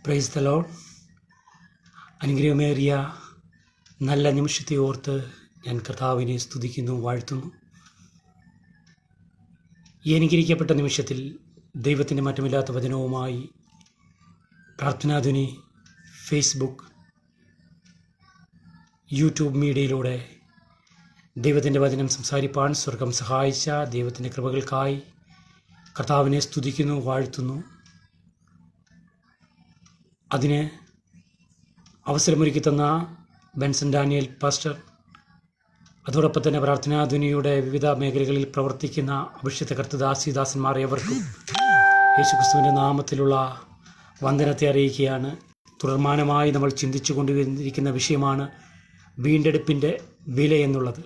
Praise the Lord. അനുഗ്രഹമേറിയ നല്ല നിമിഷത്തെ ഓർത്ത് ഞാൻ കർത്താവിനെ സ്തുതിക്കുന്നു, വാഴ്ത്തുന്നു. ഈ അനുഗ്രഹിക്കപ്പെട്ട നിമിഷത്തിൽ ദൈവത്തിൻ്റെ മാറ്റമില്ലാത്ത വചനവുമായി പ്രാർത്ഥനാധ്വനി ഫേസ്ബുക്ക്, യൂട്യൂബ് മീഡിയയിലൂടെ ദൈവത്തിൻ്റെ വചനം സംസാരിപ്പാൻ സ്വർഗം സഹായിച്ച ദൈവത്തിൻ്റെ കൃപകൾക്കായി കർത്താവിനെ സ്തുതിക്കുന്നു, വാഴ്ത്തുന്നു. അതിന് അവസരമൊരുക്കി തന്ന ബെൻസൺ ഡാനിയൽ പാസ്റ്റർ, അതോടൊപ്പം തന്നെ പ്രാർത്ഥനാധ്വനിയുടെ വിവിധ മേഖലകളിൽ പ്രവർത്തിക്കുന്ന അഭിഷിക്ത കർത്തദാസിദാസന്മാർ ഏവർക്കും യേശുക്രിസ്തുവിൻ്റെ നാമത്തിലുള്ള വന്ദനത്തെ അറിയിക്കുകയാണ്. തുടർമാനമായി നമ്മൾ ചിന്തിച്ചു കൊണ്ടിരിക്കുന്ന വിഷയമാണ് വീണ്ടെടുപ്പിൻ്റെ വില എന്നുള്ളത്.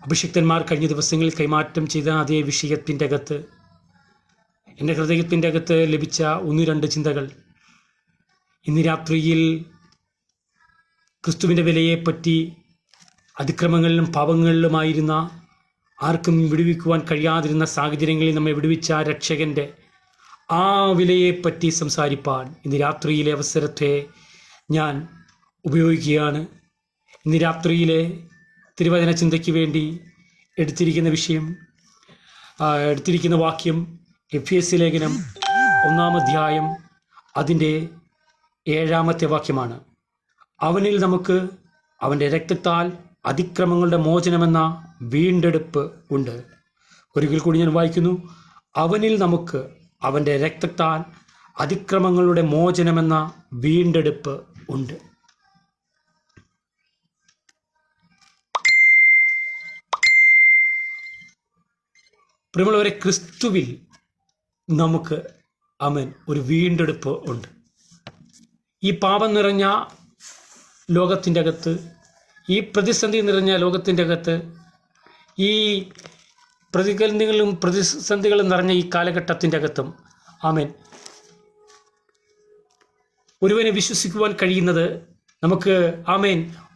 അഭിഷിക്തന്മാർ കഴിഞ്ഞ ദിവസങ്ങളിൽ കൈമാറ്റം ചെയ്ത അതേ വിഷയത്തിൻ്റെ അകത്ത് എൻ്റെ ഹൃദയത്തിൻ്റെ അകത്ത് ലഭിച്ച 1-2 ചിന്തകൾ ഇന്ന് രാത്രിയിൽ ക്രിസ്തുവിൻ്റെ വിലയെപ്പറ്റി, അതിക്രമങ്ങളിലും പാപങ്ങളിലുമായിരുന്ന ആർക്കും വിടുവിക്കുവാൻ കഴിയാതിരുന്ന സാഹചര്യങ്ങളിൽ നമ്മെ വിടുവിച്ച രക്ഷകൻ്റെ ആ വിലയെപ്പറ്റി സംസാരിപ്പാൻ ഇന്ന് രാത്രിയിലെ അവസരത്തെ ഞാൻ ഉപയോഗിക്കുകയാണ്. ഇന്ന് രാത്രിയിലെ തിരുവചന ചിന്തയ്ക്ക് വേണ്ടി എടുത്തിരിക്കുന്ന വാക്യം എഫേസ്യ ലേഖനം 1-ാം അധ്യായം അതിൻ്റെ 7-ാമത്തെ വാക്യമാണ്. അവനിൽ നമുക്ക് അവൻ്റെ രക്തത്താൽ അതിക്രമങ്ങളുടെ മോചനമെന്ന വീണ്ടെടുപ്പ് ഉണ്ട്. ഒരിക്കൽ കൂടി ഞാൻ വായിക്കുന്നു. അവനിൽ നമുക്ക് അവൻ്റെ രക്തത്താൽ അതിക്രമങ്ങളുടെ മോചനമെന്ന വീണ്ടെടുപ്പ് ഉണ്ട്. പ്രിയമുള്ളവരെ, ക്രിസ്തുവിൽ നമുക്ക് ഒരു വീണ്ടെടുപ്പ് ഉണ്ട്. ഈ പാപം നിറഞ്ഞ ലോകത്തിൻ്റെ അകത്ത്, ഈ പ്രതിസന്ധി നിറഞ്ഞ ലോകത്തിൻ്റെ അകത്ത്, ഈ പ്രതിസന്ധികളും നിറഞ്ഞ ഈ കാലഘട്ടത്തിൻ്റെ അകത്തും ഒരുവനെ വിശ്വസിക്കുവാൻ കഴിയുന്നത്, നമുക്ക്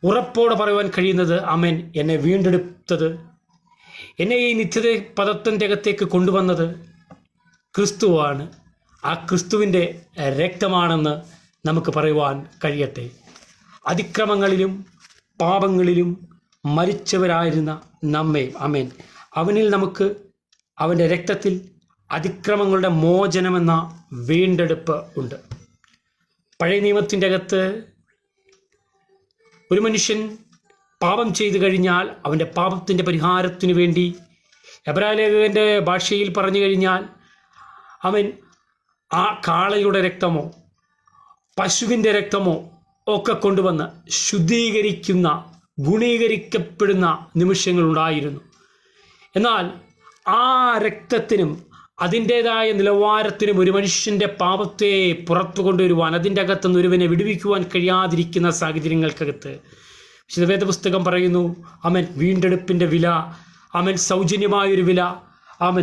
ഉറപ്പോടെ പറയുവാൻ കഴിയുന്നത്, എന്നെ വീണ്ടെടുത്തത്, എന്നെ ഈ നിത്യത പദത്തിൻ്റെ അകത്തേക്ക് കൊണ്ടുവന്നത് ക്രിസ്തുവാണ്. ആ ക്രിസ്തുവിൻ്റെ രക്തമാണെന്ന് നമുക്ക് പറയുവാൻ കഴിയട്ടെ. അതിക്രമങ്ങളിലും പാപങ്ങളിലും മരിച്ചവരായിരുന്ന നമ്മെ അവനിൽ നമുക്ക് അവൻ്റെ രക്തത്തിൽ അതിക്രമങ്ങളുടെ മോചനമെന്ന വീണ്ടെടുപ്പ് ഉണ്ട്. പഴയ നിയമത്തിൻ്റെ അകത്ത് ഒരു മനുഷ്യൻ പാപം ചെയ്തു കഴിഞ്ഞാൽ അവൻ്റെ പാപത്തിൻ്റെ പരിഹാരത്തിനു വേണ്ടി, എബ്രായലേഖകൻ്റെ ഭാഷയിൽ പറഞ്ഞു കഴിഞ്ഞാൽ, ആ കാളയുടെ രക്തമോ പശുവിൻ്റെ രക്തമോ ഒക്കെ കൊണ്ടുവന്ന് ശുദ്ധീകരിക്കുന്ന, ഗുണീകരിക്കപ്പെടുന്ന നിമിഷങ്ങളുണ്ടായിരുന്നു. എന്നാൽ ആ രക്തത്തിനും അതിൻ്റേതായ നിലവാരത്തിനും ഒരു മനുഷ്യൻ്റെ പാപത്തെ പുറത്തു കൊണ്ടുവരുവാൻ, അതിൻ്റെ അകത്തുനിന്ന് ഒരുവനെ വിടുവിക്കുവാൻ കഴിയാതിരിക്കുന്ന സാഹചര്യങ്ങൾക്കകത്ത് വിശുദ്ധ വേദപുസ്തകം പറയുന്നു, വീണ്ടെടുപ്പിൻ്റെ വില, സൗജന്യമായൊരു വില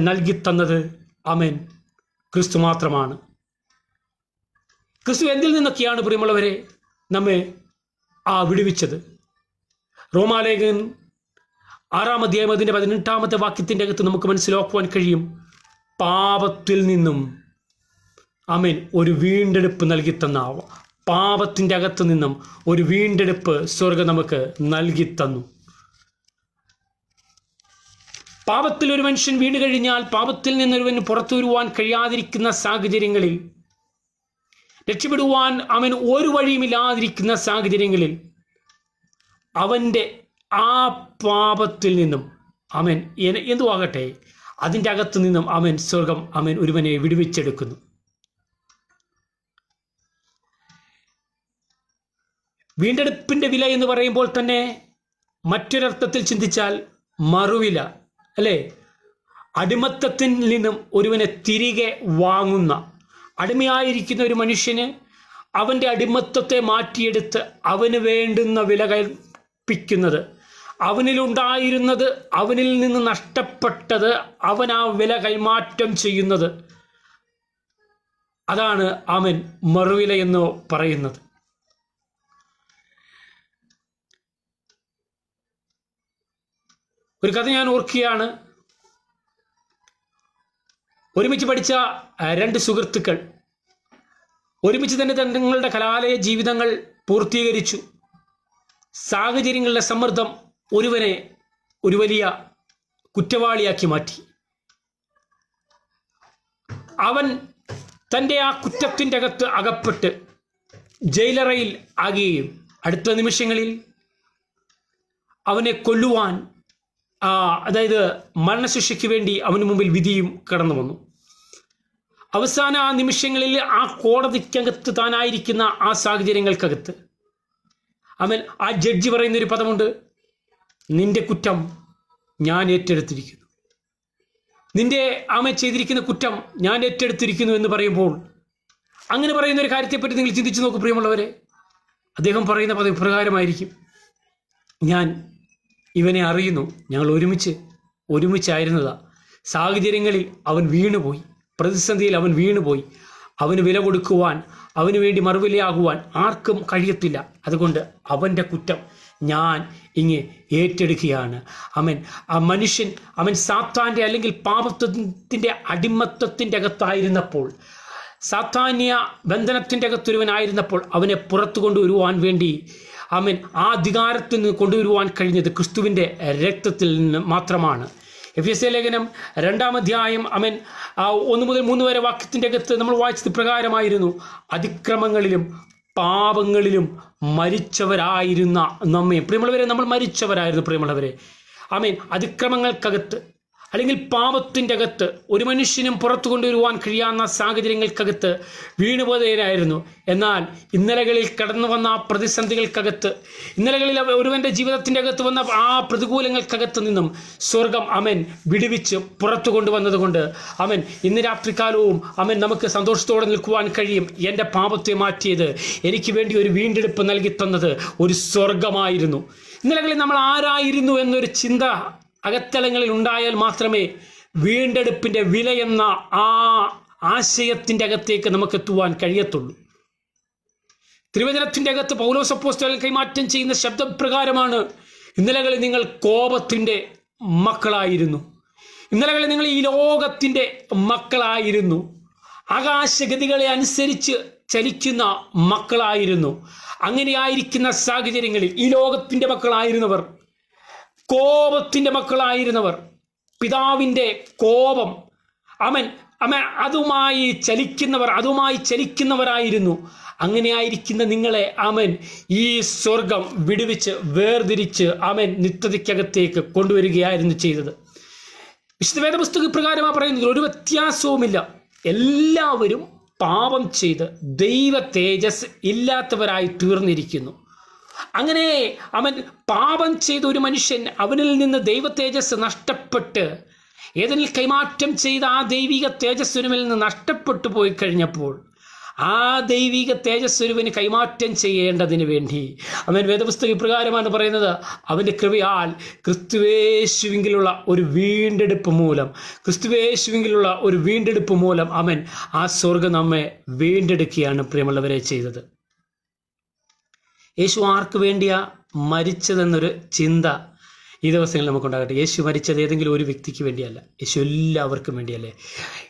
നൽകിത്തന്നത് ക്രിസ്തു മാത്രമാണ്. ക്രിസ്തു എന്തിൽ നിന്നൊക്കെയാണ് പ്രിയമുള്ളവരെ നമ്മെ വിടുവിച്ചത്? റോമാലേഖൻ 6-ാം അധ്യായം അതിൻ്റെ 18-ാമത്തെ വാക്യത്തിൻ്റെ അകത്ത് നമുക്ക് മനസ്സിലാക്കുവാൻ കഴിയും, പാപത്തിൽ നിന്നും ഒരു വീണ്ടെടുപ്പ് നൽകിത്തന്ന, പാപത്തിൻ്റെ അകത്ത് നിന്നും ഒരു വീണ്ടെടുപ്പ് സ്വർഗ്ഗം നമുക്ക് നൽകിത്തന്നു. പാപത്തിൽ ഒരു മനുഷ്യൻ വീണ് കഴിഞ്ഞാൽ, പാപത്തിൽ നിന്നൊരുവന് പുറത്തു വരുവാൻ കഴിയാതിരിക്കുന്ന സാഹചര്യങ്ങളിൽ, രക്ഷപ്പെടുവാൻ ഒരു വഴിയുമില്ലാതിരിക്കുന്ന സാഹചര്യങ്ങളിൽ, അവൻ്റെ ആ പാപത്തിൽ നിന്നും എന്തുവാകട്ടെ അതിൻ്റെ അകത്തു നിന്നും സ്വർഗം ഒരുവനെ വിടുവിച്ചെടുക്കുന്നു. വീണ്ടെടുപ്പിൻ്റെ വില എന്ന് പറയുമ്പോൾ തന്നെ മറ്റൊരർത്ഥത്തിൽ ചിന്തിച്ചാൽ മറുവില, അല്ലേ? അടിമത്തത്തിൽ നിന്നും ഒരുവനെ തിരികെ വാങ്ങുന്ന, അടിമയായിരിക്കുന്ന ഒരു മനുഷ്യന് അവൻ്റെ അടിമത്തത്തെ മാറ്റിയെടുത്ത് അവന് വേണ്ടുന്ന വില കൽപ്പിക്കുന്നത്, അവനിലുണ്ടായിരുന്നത് അവനിൽ നിന്ന് നഷ്ടപ്പെട്ടത് അവൻ ആ വില കൈമാറ്റം ചെയ്യുന്നത്, അതാണ് മറുവില എന്ന് പറയുന്നത്. ഒരു കഥ ഞാൻ ഓർക്കുകയാണ്. ഒരുമിച്ച് പഠിച്ച 2 സുഹൃത്തുക്കൾ ഒരുമിച്ച് തന്നെ തങ്ങളുടെ കലാലയ ജീവിതങ്ങൾ പൂർത്തീകരിച്ചു. സാഹചര്യങ്ങളുടെ സമ്മർദ്ദം ഒരുവനെ ഒരു വലിയ കുറ്റവാളിയാക്കി മാറ്റി. അവൻ തൻ്റെ ആ കുറ്റത്തിൻ്റെ അകത്ത് അകപ്പെട്ട് ജയിലറയിൽ ആകുകയും അടുത്ത നിമിഷങ്ങളിൽ അവനെ കൊല്ലുവാൻ, അതായത് മരണശിക്ഷയ്ക്ക് വേണ്ടി അവന് മുമ്പിൽ വിധിയും കടന്നു വന്നു. അവസാന ആ നിമിഷങ്ങളിൽ ആ കോടതിക്കകത്ത് താനായിരിക്കുന്ന ആ സാഹചര്യങ്ങൾക്കകത്ത് ആ ജഡ്ജി പറയുന്നൊരു പദമുണ്ട്: നിന്റെ കുറ്റം ഞാൻ ഏറ്റെടുത്തിരിക്കുന്നു, നിന്റെ ചെയ്തിരിക്കുന്ന കുറ്റം ഞാൻ ഏറ്റെടുത്തിരിക്കുന്നു എന്ന് പറയുമ്പോൾ, അങ്ങനെ പറയുന്ന ഒരു കാര്യത്തെപ്പറ്റി നിങ്ങൾ ചിന്തിച്ചു നോക്കൂ പ്രിയമുള്ളവരെ. അദ്ദേഹം പറയുന്ന പദം ഇപ്രകാരമായിരിക്കും: ഞാൻ ഇവനെ അറിയുന്നു, ഞങ്ങൾ ഒരുമിച്ചായിരുന്നതാ. സാഹചര്യങ്ങളിൽ അവൻ വീണുപോയി, പ്രതിസന്ധിയിൽ അവൻ വീണുപോയി. അവന് വില കൊടുക്കുവാൻ, അവന് വേണ്ടി മറുവിലയാകുവാൻ ആർക്കും കഴിയത്തില്ല. അതുകൊണ്ട് അവൻ്റെ കുറ്റം ഞാൻ ഇങ്ങ് ഏറ്റെടുക്കുകയാണ്. ആ മനുഷ്യൻ സാത്താൻ്റെ അല്ലെങ്കിൽ പാപത്വത്തിൻ്റെ അടിമത്വത്തിൻ്റെ അകത്തായിരുന്നപ്പോൾ, സാത്താന്യ ബന്ധനത്തിൻ്റെ അകത്തൊരുവനായിരുന്നപ്പോൾ അവനെ പുറത്തു കൊണ്ടുവരുവാൻ വേണ്ടി ആ അധികാരത്തിൽ നിന്ന് കൊണ്ടുവരുവാൻ കഴിഞ്ഞത് ക്രിസ്തുവിൻ്റെ രക്തത്തിൽ നിന്ന് മാത്രമാണ്. എഫെസ്യ ലേഖനം 2-ാം അധ്യായം 1 മുതൽ 3 വരെ വാക്യത്തിൻ്റെ അകത്ത് നമ്മൾ വായിച്ചത് പ്രകാരമായിരുന്നു: അതിക്രമങ്ങളിലും പാപങ്ങളിലും മരിച്ചവരായിരുന്ന നമ്മെ, പ്രിയമുള്ളവരെ, നമ്മൾ മരിച്ചവരായിരുന്നു പ്രിയമുള്ളവരെ. അതിക്രമങ്ങൾക്കകത്ത് അല്ലെങ്കിൽ പാപത്തിൻ്റെ അകത്ത് ഒരു മനുഷ്യനും പുറത്തു കൊണ്ടുവരുവാൻ കഴിയാവുന്ന സാഹചര്യങ്ങൾക്കകത്ത് വീണുപോയവരായിരുന്നു. എന്നാൽ ഇന്നലകളിൽ കടന്നു വന്ന ആ പ്രതിസന്ധികൾക്കകത്ത്, ഇന്നലകളിൽ ഒരുവൻ്റെ ജീവിതത്തിൻ്റെ അകത്ത് വന്ന ആ പ്രതികൂലങ്ങൾക്കകത്ത് നിന്നും സ്വർഗം വിടുവിച്ച് പുറത്തു കൊണ്ടുവന്നത് കൊണ്ട് ഇന്ന് രാത്രികാലവും നമുക്ക് സന്തോഷത്തോടെ നിൽക്കുവാൻ കഴിയും. എൻ്റെ പാപത്തെ മാറ്റിയത്, എനിക്ക് വേണ്ടി ഒരു വീണ്ടെടുപ്പ് നൽകി തന്നത് ഒരു സ്വർഗമായിരുന്നു. ഇന്നലകളിൽ നമ്മൾ ആരായിരുന്നു എന്നൊരു ചിന്ത അകത്തലങ്ങളിൽ ഉണ്ടായാൽ മാത്രമേ വീണ്ടെടുപ്പിൻ്റെ വില എന്ന ആ ആശയത്തിൻ്റെ അകത്തേക്ക് നമുക്ക് എത്തുവാൻ കഴിയത്തുള്ളൂ. തിരുവചനത്തിൻ്റെ അകത്ത് പൗലോസ് അപ്പോസ്തലൻ കൈമാറ്റം ചെയ്യുന്ന ശബ്ദപ്രകാരമാണ്: ഇന്നലകളിൽ നിങ്ങൾ കോപത്തിൻ്റെ മക്കളായിരുന്നു, ഇന്നലകളിൽ നിങ്ങൾ ഈ ലോകത്തിൻ്റെ മക്കളായിരുന്നു, ആകാശഗതികളെ അനുസരിച്ച് ചലിക്കുന്ന മക്കളായിരുന്നു. അങ്ങനെയായിരിക്കുന്ന സാഹചര്യങ്ങളിൽ ഈ ലോകത്തിൻ്റെ മക്കളായിരുന്നവർ, കോപത്തിൻ്റെ മക്കളായിരുന്നവർ, പിതാവിൻ്റെ കോപം അതുമായി ചലിക്കുന്നവരായിരുന്നു. അങ്ങനെയായിരിക്കുന്ന നിങ്ങളെ ഈ സ്വർഗം വിടുവിച്ച് വേർതിരിച്ച് നിത്യതയ്ക്കകത്തേക്ക് കൊണ്ടുവരികയായിരുന്നു ചെയ്തത്. വിശുദ്ധ വേദപുസ്തക പ്രകാരമാണ് പറയുന്നത്: ഒരു വ്യത്യാസവുമില്ല, എല്ലാവരും പാപം ചെയ്ത് ദൈവ തേജസ് ഇല്ലാത്തവരായി തീർന്നിരിക്കുന്നു. അങ്ങനെ പാപം ചെയ്ത ഒരു മനുഷ്യൻ, അവനിൽ നിന്ന് ദൈവ തേജസ് നഷ്ടപ്പെട്ട്, ഏതെങ്കിലും കൈമാറ്റം ചെയ്ത ആ ദൈവിക തേജസ്വരുവിൽ നിന്ന് നഷ്ടപ്പെട്ടു പോയി കഴിഞ്ഞപ്പോൾ, ആ ദൈവിക തേജസ്വരുവിന് കൈമാറ്റം ചെയ്യേണ്ടതിന് വേണ്ടി വേദപുസ്തക പ്രകാരമാണ് പറയുന്നത്: അവൻ്റെ കൃപയാൽ ക്രിസ്തുവേശുവിലുള്ള ഒരു വീണ്ടെടുപ്പ് മൂലം ആ സ്വർഗം നമ്മെ വീണ്ടെടുക്കുകയാണ് പ്രിയമുള്ളവരെ ചെയ്തത്. യേശു ആർക്ക് വേണ്ടിയാ മരിച്ചതെന്നൊരു ചിന്ത ഈ ദിവസങ്ങളിൽ നമുക്കുണ്ടാകട്ടെ. യേശു മരിച്ചത് ഏതെങ്കിലും ഒരു വ്യക്തിക്ക് വേണ്ടിയല്ല, യേശു എല്ലാവർക്കും വേണ്ടിയല്ലേ,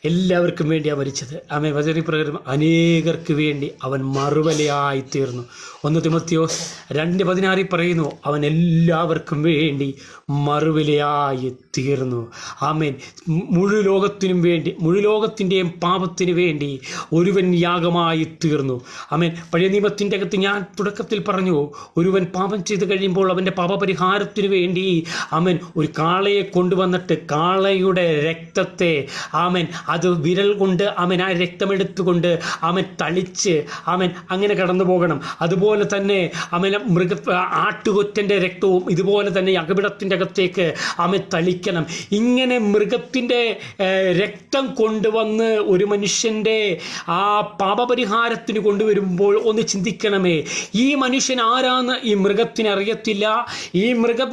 എല്ലാവർക്കും വേണ്ടിയാണ് മരിച്ചത്. വചനപ്രകാരം അനേകർക്ക് വേണ്ടി അവൻ മറുവിലയായി തീർന്നു. 1 തിമോഥെയോസ് 2:16 പറയുന്നു: അവൻ എല്ലാവർക്കും വേണ്ടി മറുവിലയായി തീർന്നു. മുഴു ലോകത്തിനും വേണ്ടി, മുഴു ലോകത്തിൻ്റെയും പാപത്തിന് വേണ്ടി ഒരുവൻ യാഗമായി തീർന്നു. പഴയ നിയമത്തിൻ്റെ അകത്ത് ഞാൻ തുടക്കത്തിൽ പറഞ്ഞു, ഒരുവൻ പാപം ചെയ്ത് കഴിയുമ്പോൾ അവൻ്റെ പാപപരിഹാരത്തിന് വേണ്ടി ഒരു കാളയെ കൊണ്ടുവന്നിട്ട് കാളയുടെ രക്തത്തെ അത് വിരൽ കൊണ്ട് ആ രക്തമെടുത്തുകൊണ്ട് തളിച്ച് അങ്ങനെ കടന്നു പോകണം. അതുപോലെ തന്നെ ആട്ടുകൊറ്റൻ്റെ രക്തവും ഇതുപോലെ തന്നെ അകപിടത്തിൻ്റെ അകത്തേക്ക് തളിക്കണം. ഇങ്ങനെ മൃഗത്തിൻ്റെ രക്തം കൊണ്ടുവന്ന് ഒരു മനുഷ്യൻ്റെ ആ പാപപരിഹാരത്തിന് കൊണ്ടുവരുമ്പോൾ ഒന്ന് ചിന്തിക്കണമേ, ഈ മനുഷ്യൻ ആരാന്ന് ഈ മൃഗത്തിന് അറിയത്തില്ല. ഈ മൃഗം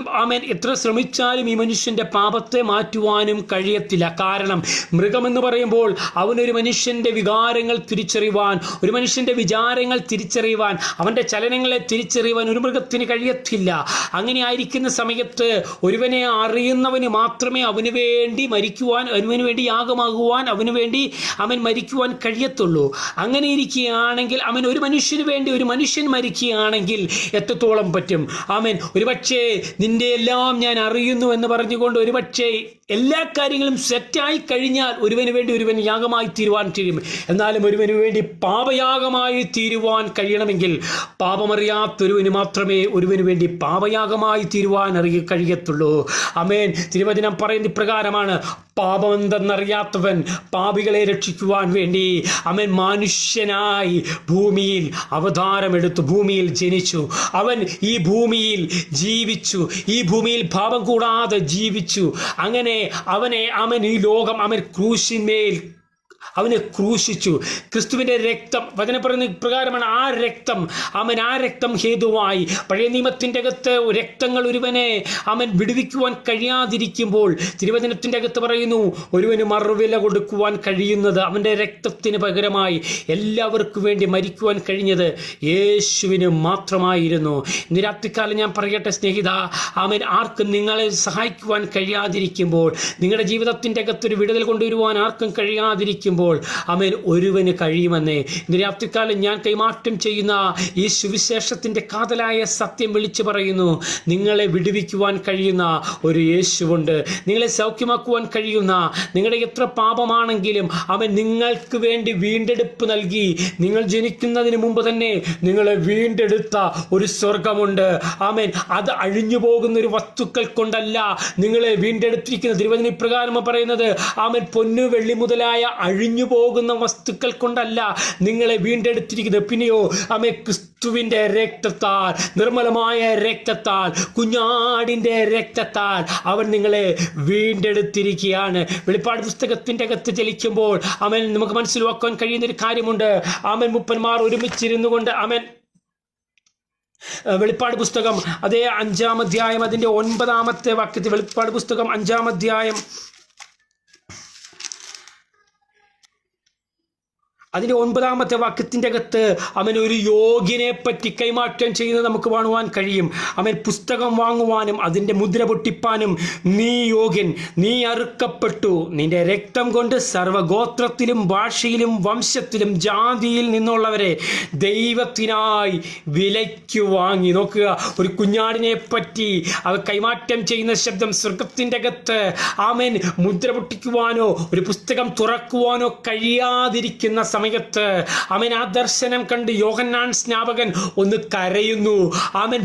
എത്ര ശ്രമിച്ചാലും ഈ മനുഷ്യൻ്റെ പാപത്തെ മാറ്റുവാനും കഴിയത്തില്ല. കാരണം മൃഗമെന്ന് പറയുമ്പോൾ അവനൊരു മനുഷ്യൻ്റെ വികാരങ്ങൾ തിരിച്ചറിയുവാൻ, ഒരു മനുഷ്യൻ്റെ വിചാരങ്ങൾ തിരിച്ചറിയുവാൻ, അവൻ്റെ ചലനങ്ങളെ തിരിച്ചറിയുവാൻ ഒരു മൃഗത്തിന് കഴിയത്തില്ല. അങ്ങനെ ആയിരിക്കുന്ന സമയത്ത് ഒരുവനെ അറിയുന്നവന് മാത്രമേ അവന് വേണ്ടി മരിക്കുവാൻ, അവന് വേണ്ടി യാഗമാകുവാൻ, അവന് വേണ്ടി അവൻ മരിക്കുവാൻ കഴിയത്തുള്ളൂ. അങ്ങനെ ഇരിക്കുകയാണെങ്കിൽ അവൻ ഒരു മനുഷ്യന് വേണ്ടി ഒരു മനുഷ്യൻ മരിക്കുകയാണെങ്കിൽ എത്രത്തോളം പറ്റും? അവൻ ഒരുപക്ഷേ നിന്റെ എല്ലാം ഞാൻ അറിയുന്നു എന്ന് പറഞ്ഞുകൊണ്ട് ഒരുപക്ഷേ എല്ലാ കാര്യങ്ങളും സെറ്റായി കഴിഞ്ഞാൽ ഒരുവന് വേണ്ടി ഒരുവൻ യാഗമായി തീരുവാൻ കഴിയും. എന്നാലും ഒരുവന് വേണ്ടി പാപയാഗമായി തീരുവാൻ കഴിയണമെങ്കിൽ പാപമറിയാത്തൊരുവന് മാത്രമേ ഒരുവന് വേണ്ടി പാപയാഗമായി തീരുവാൻ കഴിയത്തുള്ളൂ. ആമേൻ. തിരുവചനം പറയുന്ന ഇപ്രകാരമാണ്: പാപമെന്തെന്നറിയാത്തവൻ പാപികളെ രക്ഷിക്കുവാൻ വേണ്ടി അവൻ മനുഷ്യനായി ഭൂമിയിൽ അവതാരമെടുത്തു, ഭൂമിയിൽ ജനിച്ചു. അവൻ ഈ ഭൂമിയിൽ ജീവിച്ചു, ഈ ഭൂമിയിൽ പാപം കൂടാതെ ജീവിച്ചു. അങ്ങനെ അവൻ ഈ ലോകം അവൻ ക്രൂശിന്മേൽ അവനെ ക്രൂശിച്ചു. ക്രിസ്തുവിൻ്റെ രക്തം, വചനം പറയുന്ന ഇപ്രകാരമാണ്, ആ രക്തം ഹേതുവായി. പഴയ നിയമത്തിൻ്റെ അകത്ത് രക്തങ്ങൾ ഒരുവനെ വിടുവിക്കുവാൻ കഴിയാതിരിക്കുമ്പോൾ തിരുവചനത്തിൻ്റെ അകത്ത് പറയുന്നു, ഒരുവന് മറുവില കൊടുക്കുവാൻ കഴിയുന്നത് അവൻ്റെ രക്തത്തിന് പകരമായി എല്ലാവർക്കും വേണ്ടി മരിക്കുവാൻ കഴിഞ്ഞത് യേശുവിന് മാത്രമായിരുന്നു. ഇന്ന് രാത്രികാലം ഞാൻ പറയട്ടെ സ്നേഹിത, ആർക്കും നിങ്ങളെ സഹായിക്കുവാൻ കഴിയാതിരിക്കുമ്പോൾ, നിങ്ങളുടെ ജീവിതത്തിൻ്റെ അകത്തൊരു വിടുതൽ കൊണ്ടുവരുവാൻ ആർക്കും കഴിയാതിരിക്കുമ്പോൾ ഒരുവന് കഴിയുമെന്നേ. ഇന്ന് രാത്രികാലം ഞാൻ കൈമാറ്റം ചെയ്യുന്ന ഈ സുവിശേഷത്തിൻ്റെ കാതലായ സത്യം വിളിച്ചു പറയുന്നു. നിങ്ങളെ വിടുവിക്കുവാൻ കഴിയുന്ന ഒരു യേശുവുണ്ട്. നിങ്ങളെ സൗഖ്യമാക്കുവാൻ കഴിയുന്ന, നിങ്ങളുടെ എത്ര പാപമാണെങ്കിലും അവൻ നിങ്ങൾക്ക് വേണ്ടി വീണ്ടെടുപ്പ് നൽകി. നിങ്ങൾ ജനിക്കുന്നതിന് മുമ്പ് തന്നെ നിങ്ങളെ വീണ്ടെടുത്ത ഒരു സ്വർഗമുണ്ട്. ആമേൻ. അത് അഴിഞ്ഞു പോകുന്ന ഒരു വസ്തുക്കൾ കൊണ്ടല്ല നിങ്ങളെ വീണ്ടെടുത്തിരിക്കുന്ന. തിരുവചന പ്രകാരം പറയുന്നത്, ആമേൻ, പൊന്നു വെള്ളി മുതലായ അഴിഞ്ഞു പോകുന്ന വസ്തുക്കൾ കൊണ്ടല്ല നിങ്ങളെ വീണ്ടെടുത്തിരിക്കുന്നത്. പിന്നെയോ ക്രിസ്തുവിന്റെ രക്തത്താൽ, നിർമ്മലമായ രക്തത്താൽ, കുഞ്ഞാടിന്റെ രക്തത്താൽ അവൻ നിങ്ങളെ വീണ്ടെടുത്തിരിക്കുകയാണ്. വെളിപ്പാട് പുസ്തകത്തിന്റെ അകത്ത് ചലിക്കുമ്പോൾ നമുക്ക് മനസ്സിലാക്കാൻ കഴിയുന്ന ഒരു കാര്യമുണ്ട്. മുപ്പന്മാർ ഒരുമിച്ചിരുന്നു കൊണ്ട് വെളിപ്പാട് പുസ്തകം അതേ 5-ാം അധ്യായം അതിന്റെ 9-ാമത്തെ വാക്യത്തിൽ, വെളിപ്പാട് പുസ്തകം 5-ാം അധ്യായം അതിൻ്റെ 9-ാമത്തെ വാക്യത്തിൻ്റെ അകത്ത് ഒരു യോഗ്യനെ പറ്റി കൈമാറ്റം ചെയ്യുന്നത് നമുക്ക് കാണുവാൻ കഴിയും. പുസ്തകം വാങ്ങുവാനും അതിൻ്റെ മുദ്ര പൊട്ടിപ്പാനും നീ യോഗ്യൻ, നീ അറുക്കപ്പെട്ടു, നിന്റെ രക്തം കൊണ്ട് സർവഗോത്രത്തിലും ഭാഷയിലും വംശത്തിലും ജാതിയിൽ നിന്നുള്ളവരെ ദൈവത്തിനായി വിലയ്ക്ക് വാങ്ങി. നോക്കുക, ഒരു കുഞ്ഞാടിനെ പറ്റി കൈമാറ്റം ചെയ്യുന്ന ശബ്ദം സ്വർഗത്തിൻ്റെ അകത്ത് മുദ്ര പൊട്ടിക്കുവാനോ ഒരു പുസ്തകം തുറക്കുവാനോ കഴിയാതിരിക്കുന്ന സമയത്ത് ആ ദർശനം കണ്ട് യോഹന്നാൻ സ്നാപകൻ ഒന്ന് കരയുന്നു.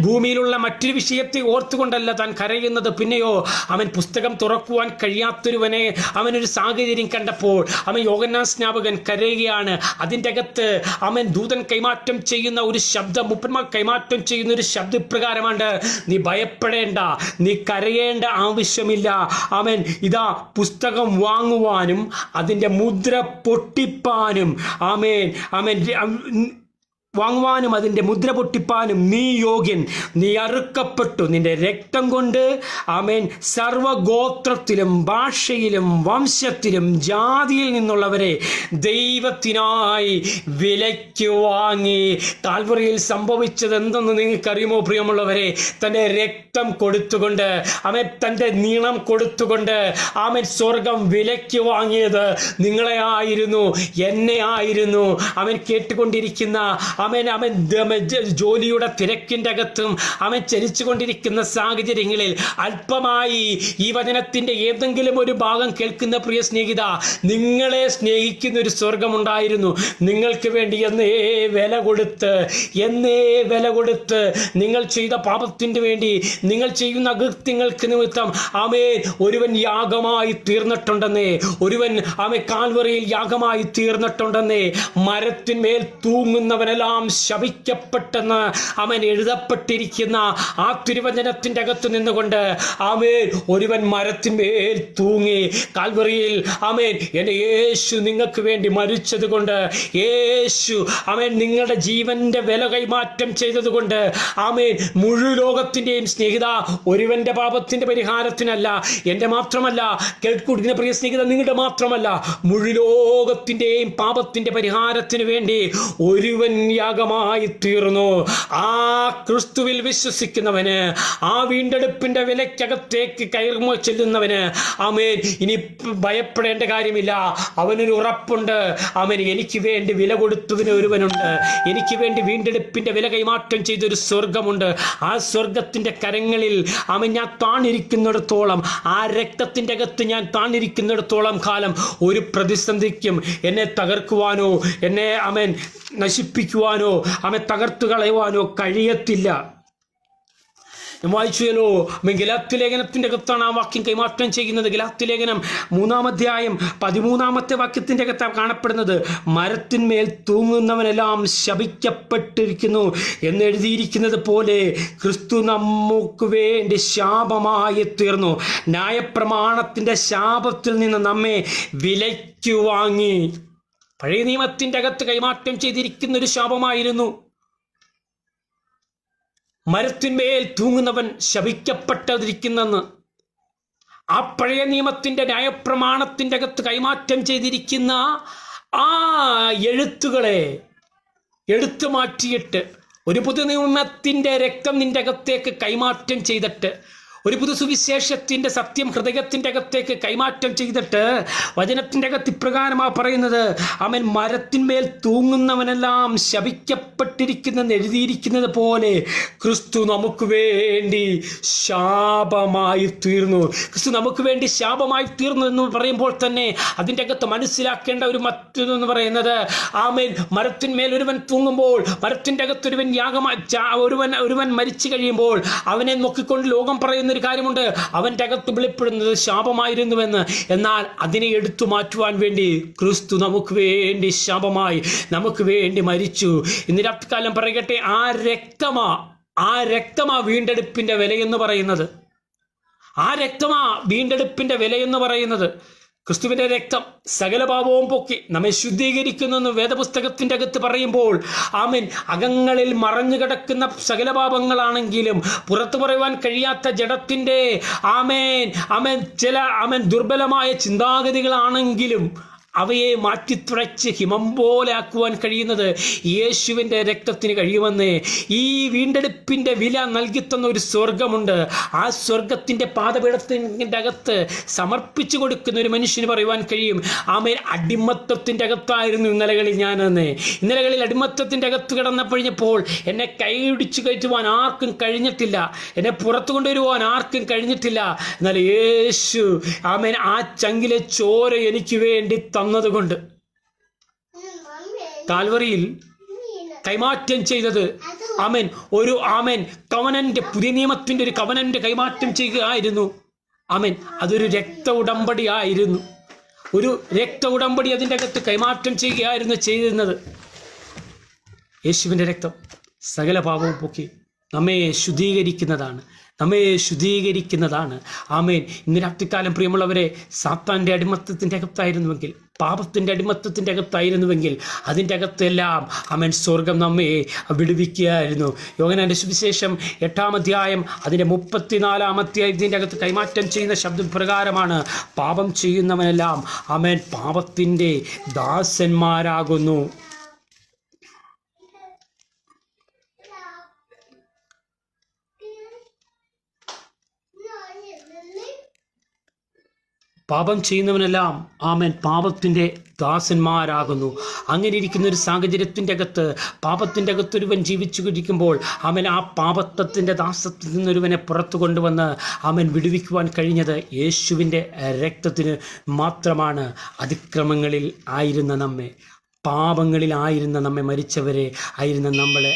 ഭൂമിയിലുള്ള മറ്റൊരു വിഷയത്തെ ഓർത്തുകൊണ്ടല്ല താൻ കരയുന്നത്. പിന്നെയോ പുസ്തകം തുറക്കുവാൻ കഴിയാത്തൊരുവനെ ഒരു സാഹചര്യം കണ്ടപ്പോൾ യോഹന്നാൻ സ്നാപകൻ കരയുകയാണ്. അതിൻ്റെ അകത്ത് ദൂതൻ കൈമാറ്റം ചെയ്യുന്ന ഒരു ശബ്ദം, മുപ്പന്മാർ കൈമാറ്റം ചെയ്യുന്ന ഒരു ശബ്ദ പ്രകാരമാണ്, നീ ഭയപ്പെടേണ്ട, നീ കരയേണ്ട ആവശ്യമില്ല. ഇതാ പുസ്തകം വാങ്ങുവാനും അതിൻ്റെ മുദ്ര പൊട്ടിപ്പാനും വാങ്ങുവാനും അതിൻ്റെ മുദ്ര പൊട്ടിപ്പാനും നീ യോഗ്യൻ, നീ അറുക്കപ്പെട്ടു, നിന്റെ രക്തം കൊണ്ട് സർവഗോത്രത്തിലും ഭാഷയിലും വംശത്തിലും ജാതിയിൽ നിന്നുള്ളവരെ ദൈവത്തിനായി വിലയ്ക്ക് വാങ്ങി. കാൽവറിയിൽ സംഭവിച്ചത് എന്തെന്ന് നിങ്ങൾക്കറിയുമോ പ്രിയമുള്ളവരെ? തൻ്റെ രക്തം കൊടുത്തുകൊണ്ട് തൻ്റെ നീളം കൊടുത്തുകൊണ്ട് സ്വർഗം വിലയ്ക്ക് വാങ്ങിയത് നിങ്ങളെ ആയിരുന്നു, എന്നെ ആയിരുന്നു. കേട്ടുകൊണ്ടിരിക്കുന്ന ജോലിയുടെ തിരക്കിൻ്റെ അകത്തും ചലിച്ചുകൊണ്ടിരിക്കുന്ന സാഹചര്യങ്ങളിൽ അല്പമായി ഈ വചനത്തിൻ്റെ ഏതെങ്കിലും ഒരു ഭാഗം കേൾക്കുന്ന പ്രിയ സ്നേഹിത, നിങ്ങളെ സ്നേഹിക്കുന്ന ഒരു സ്വർഗമുണ്ടായിരുന്നു. നിങ്ങൾക്ക് വേണ്ടി എന്നേ വില കൊടുത്ത് നിങ്ങൾ ചെയ്ത പാപത്തിൻ്റെ വേണ്ടി, നിങ്ങൾ ചെയ്യുന്ന അകൃത്യങ്ങൾക്ക് നിമിത്തം ഒരുവൻ യാഗമായി തീർന്നിട്ടുണ്ടെന്നേ, ഒരുവൻ കാൽവറിയിൽ യാഗമായി തീർന്നിട്ടുണ്ടെന്നേ. മരത്തിന്മേൽ തൂങ്ങുന്നവനെല്ലാം ശപിക്കപ്പെട്ടെന്ന് അവൻ എഴുതപ്പെട്ടിരിക്കുന്ന ആ തിരുവചനത്തിൻ്റെ അകത്ത് നിന്നുകൊണ്ട് ആമേൻ ഒരുവൻ മരത്തിന്മേൽ തൂങ്ങി കാൽവറിയിൽ ആമേൻ എൻ്റെ യേശു നിങ്ങൾക്ക് വേണ്ടി മരിച്ചത് കൊണ്ട്, യേശു ആമേൻ നിങ്ങളുടെ ജീവന്റെ വില കൈമാറ്റം ചെയ്തതുകൊണ്ട്, ആമേൻ മുഴുലോകത്തിൻ്റെയും സ്നേഹിത, ഒരുവന്റെ പാപത്തിന്റെ പരിഹാരത്തിനല്ല, എൻ്റെ മാത്രമല്ല, കേൾക്കുന്ന പ്രിയ സ്നേഹിത, നിങ്ങളുടെ മാത്രമല്ല, മുഴുലോകത്തിൻ്റെയും പാപത്തിന്റെ പരിഹാരത്തിന് വേണ്ടി ഒരുവൻ യാഗമായി തീർന്നു. ആ ക്രിസ്തുവിൽ വിശ്വസിക്കുന്നവന്, ആ വീണ്ടെടുപ്പിന്റെ വിലക്കകത്തേക്ക് കയറുമോ ചെല്ലുന്നവന് ആമേൻ ഇനി ഭയപ്പെടേണ്ട കാര്യമില്ല. അവനൊരു ഉറപ്പുണ്ട്. ആമേൻ എനിക്ക് വേണ്ടി വില കൊടുത്തതിന് ഒരുവനുണ്ട്. എനിക്ക് വേണ്ടി വീണ്ടെടുപ്പിന്റെ വില കൈമാറ്റം ചെയ്തൊരു സ്വർഗമുണ്ട്. ആ സ്വർഗത്തിന്റെ കരങ്ങളിൽ ആമേൻ ഞാൻ താണിരിക്കുന്നിടത്തോളം, ആ രക്തത്തിന്റെ അകത്ത് ഞാൻ താണിരിക്കുന്നിടത്തോളം കാലം ഒരു പ്രതിസന്ധിക്കും എന്നെ തകർക്കുവാനോ എന്നെ ആമേൻ നശിപ്പിക്കുവാനോ ആമേൻ തകർത്തു കളയുവാനോ കഴിയത്തില്ല. വായിച്ചുവല്ലോ, ഗലാത്യ ലേഖനത്തിൻ്റെ അകത്താണ് ആ വാക്യം കൈമാറ്റം ചെയ്യുന്നത്. ഗലാത്യ ലേഖനം 3-ാം അധ്യായം 13-ാമത്തെ വാക്യത്തിൻ്റെ അകത്താണ് കാണപ്പെടുന്നത്. മരത്തിന്മേൽ തൂങ്ങുന്നവനെല്ലാം ശപിക്കപ്പെട്ടിരിക്കുന്നു എന്നെഴുതിയിരിക്കുന്നത് പോലെ ക്രിസ്തു നമുക്ക് വേണ്ടി ശാപമായി തീർന്നു. ന്യായപ്രമാണത്തിൻ്റെ ശാപത്തിൽ നിന്ന് നമ്മെ വിലയ്ക്ക് വാങ്ങി. പഴയ നിയമത്തിൻ്റെ അകത്ത് കൈമാറ്റം ചെയ്തിരിക്കുന്ന ഒരു ശാപമായിരുന്നു. മരത്തിന്മേൽ തൂങ്ങുന്നവൻ ശപിക്കപ്പെട്ടിരിക്കുന്നെന്ന് ആ പഴയ നിയമത്തിന്റെ ന്യായപ്രമാണത്തിന്റെ അകത്ത് കൈമാറ്റം ചെയ്തിരിക്കുന്ന ആ എഴുത്തുകളെ എടുത്തു മാറ്റിയിട്ട് ഒരു പുതുനിയമത്തിന്റെ രക്തം നിന്റെ അകത്തേക്ക് കൈമാറ്റം ചെയ്തിട്ട്, ഒരു പുതു സുവിശേഷത്തിന്റെ സത്യം ഹൃദയത്തിന്റെ അകത്തേക്ക് കൈമാറ്റം ചെയ്തിട്ട് വചനത്തിന്റെ അകത്ത് ഇപ്രകാരമാ പറയുന്നത്. അവൻ മരത്തിന്മേൽ തൂങ്ങുന്നവനെല്ലാം ശപിക്കപ്പെട്ടിരിക്കുന്നെന്ന് എഴുതിയിരിക്കുന്നത് പോലെ ക്രിസ്തു നമുക്ക് വേണ്ടി ശാപമായി തീർന്നു. ക്രിസ്തു നമുക്ക് വേണ്ടി ശാപമായി തീർന്നു എന്ന് പറയുമ്പോൾ തന്നെ അതിൻ്റെ അകത്ത് മനസ്സിലാക്കേണ്ട ഒരു മറ്റൊന്ന് പറയുന്നത്, ആമേൻ മരത്തിന്മേൽ ഒരുവൻ തൂങ്ങുമ്പോൾ, മരത്തിൻ്റെ അകത്ത് ഒരുവൻ യാഗമായി ഒരുവൻ മരിച്ചു കഴിയുമ്പോൾ അവനെ നോക്കിക്കൊണ്ട് ലോകം പറയുന്ന ഒരു കാര്യമുണ്ട്, അവൻ്റെ അകത്ത് വെളിപ്പെടുന്നത് ശാപമായിരുന്നുവെന്ന്. എന്നാൽ അതിനെ എടുത്തു മാറ്റുവാൻ വേണ്ടി ക്രിസ്തു നമുക്ക് വേണ്ടി ശാപമായി നമുക്ക് വേണ്ടി മരിച്ചു. ഇന്ന് രാത്രികാലം പറയട്ടെ, ആ രക്തമാ വീണ്ടെടുപ്പിന്റെ വിലയെന്ന് പറയുന്നത്. ആ രക്തമാ വീണ്ടെടുപ്പിന്റെ വിലയെന്ന് പറയുന്നത്. ക്രിസ്തുവിന്റെ രക്തം സകല പാപവും പൊക്കി നമ്മെ ശുദ്ധീകരിക്കുന്നു എന്ന് വേദപുസ്തകത്തിന്റെ അകത്ത് പറയുമ്പോൾ, ആമേൻ അകങ്ങളിൽ മറഞ്ഞു കിടക്കുന്ന സകല പാപങ്ങളാണെങ്കിലും പുറത്തു പറയുവാൻ കഴിയാത്ത ജഡത്തിന്റെ ചില ദുർബലമായ ചിന്താഗതികളാണെങ്കിലും അവയെ മാറ്റിത്തുടച്ച് ഹിമം പോലെ ആക്കുവാൻ കഴിയുന്നത് യേശുവിൻ്റെ രക്തത്തിന് കഴിയുമെന്ന്. ഈ വീണ്ടെടുപ്പിൻ്റെ വില നൽകിത്തന്ന ഒരു സ്വർഗമുണ്ട്. ആ സ്വർഗത്തിൻ്റെ പാദപീഠത്തിൻ്റെ അകത്ത് സമർപ്പിച്ചു കൊടുക്കുന്ന ഒരു മനുഷ്യന് പറയുവാൻ കഴിയും, ആമേൻ അടിമത്തത്തിൻ്റെ അകത്തായിരുന്നു ഇന്നലകളിൽ അടിമത്തത്തിൻ്റെ അകത്ത് കിടന്നപ്പോൾ എന്നെ കൈയിടിച്ചു കയറ്റുവാൻ ആർക്കും കഴിഞ്ഞിട്ടില്ല, എന്നെ പുറത്തു കൊണ്ടുവരുവാൻ ആർക്കും കഴിഞ്ഞിട്ടില്ല. എന്നാൽ യേശു ആമേൻ ആ ചങ്കിലെ ചോര എനിക്ക് വേണ്ടി തന്നതുകൊണ്ട് കാൽവറിയിൽ കൈമാറ്റം ചെയ്തത് കവനന്റ്, പുതിയ നിയമത്തിന്റെ ഒരു കവനന്റ് കൈമാറ്റം ചെയ്യുകയായിരുന്നു. അതൊരു രക്ത ഉടമ്പടി ആയിരുന്നു. ഒരു രക്ത ഉടമ്പടി അതിൻ്റെ അകത്ത് കൈമാറ്റം ചെയ്യുകയായിരുന്നു ചെയ്തിരുന്നത്. യേശുവിൻ്റെ രക്തം സകല പാപവും പൊക്കി നമ്മെ ശുദ്ധീകരിക്കുന്നതാണ്. ആമേൻ. ഇന്ന് രാത്രികാലം പ്രിയമുള്ളവരെ, സാത്താൻ്റെ അടിമത്തത്തിൻ്റെ അകത്തായിരുന്നുവെങ്കിൽ, പാപത്തിൻ്റെ അടിമത്തത്തിൻ്റെ അകത്തായിരുന്നുവെങ്കിൽ അതിൻ്റെ അകത്തെല്ലാം സ്വർഗം നമ്മെ വിടുവിക്കുകയായിരുന്നു. യോഹന്നാന്റെ സുവിശേഷം 8-ാം അധ്യായം അതിൻ്റെ 34-ാമത്തെ ഇതിൻ്റെ അകത്ത് കൈമാറ്റം ചെയ്യുന്ന ശബ്ദപ്രകാരമാണ്, പാപം ചെയ്യുന്നവനെല്ലാം പാപത്തിൻ്റെ ദാസന്മാരാകുന്നു. പാപം ചെയ്യുന്നവനെല്ലാം പാപത്തിൻ്റെ ദാസന്മാരാകുന്നു. അങ്ങനെ ഇരിക്കുന്ന ഒരു സാഹചര്യത്തിൻ്റെ അകത്ത്, പാപത്തിൻ്റെ അകത്ത് ഒരുവൻ ജീവിച്ചു കൊണ്ടിരിക്കുമ്പോൾ ആ പാപത്തിൻ്റെ ദാസത്തിൽ നിന്നൊരുവനെ പുറത്തു കൊണ്ടുവന്ന് വിടുവിക്കുവാൻ കഴിഞ്ഞത് യേശുവിൻ്റെ രക്തത്തിന് മാത്രമാണ്. അതിക്രമങ്ങളിൽ ആയിരുന്ന നമ്മെ, പാപങ്ങളിലായിരുന്ന നമ്മെ മരിച്ചവരെ ആയിരുന്ന നമ്മളെ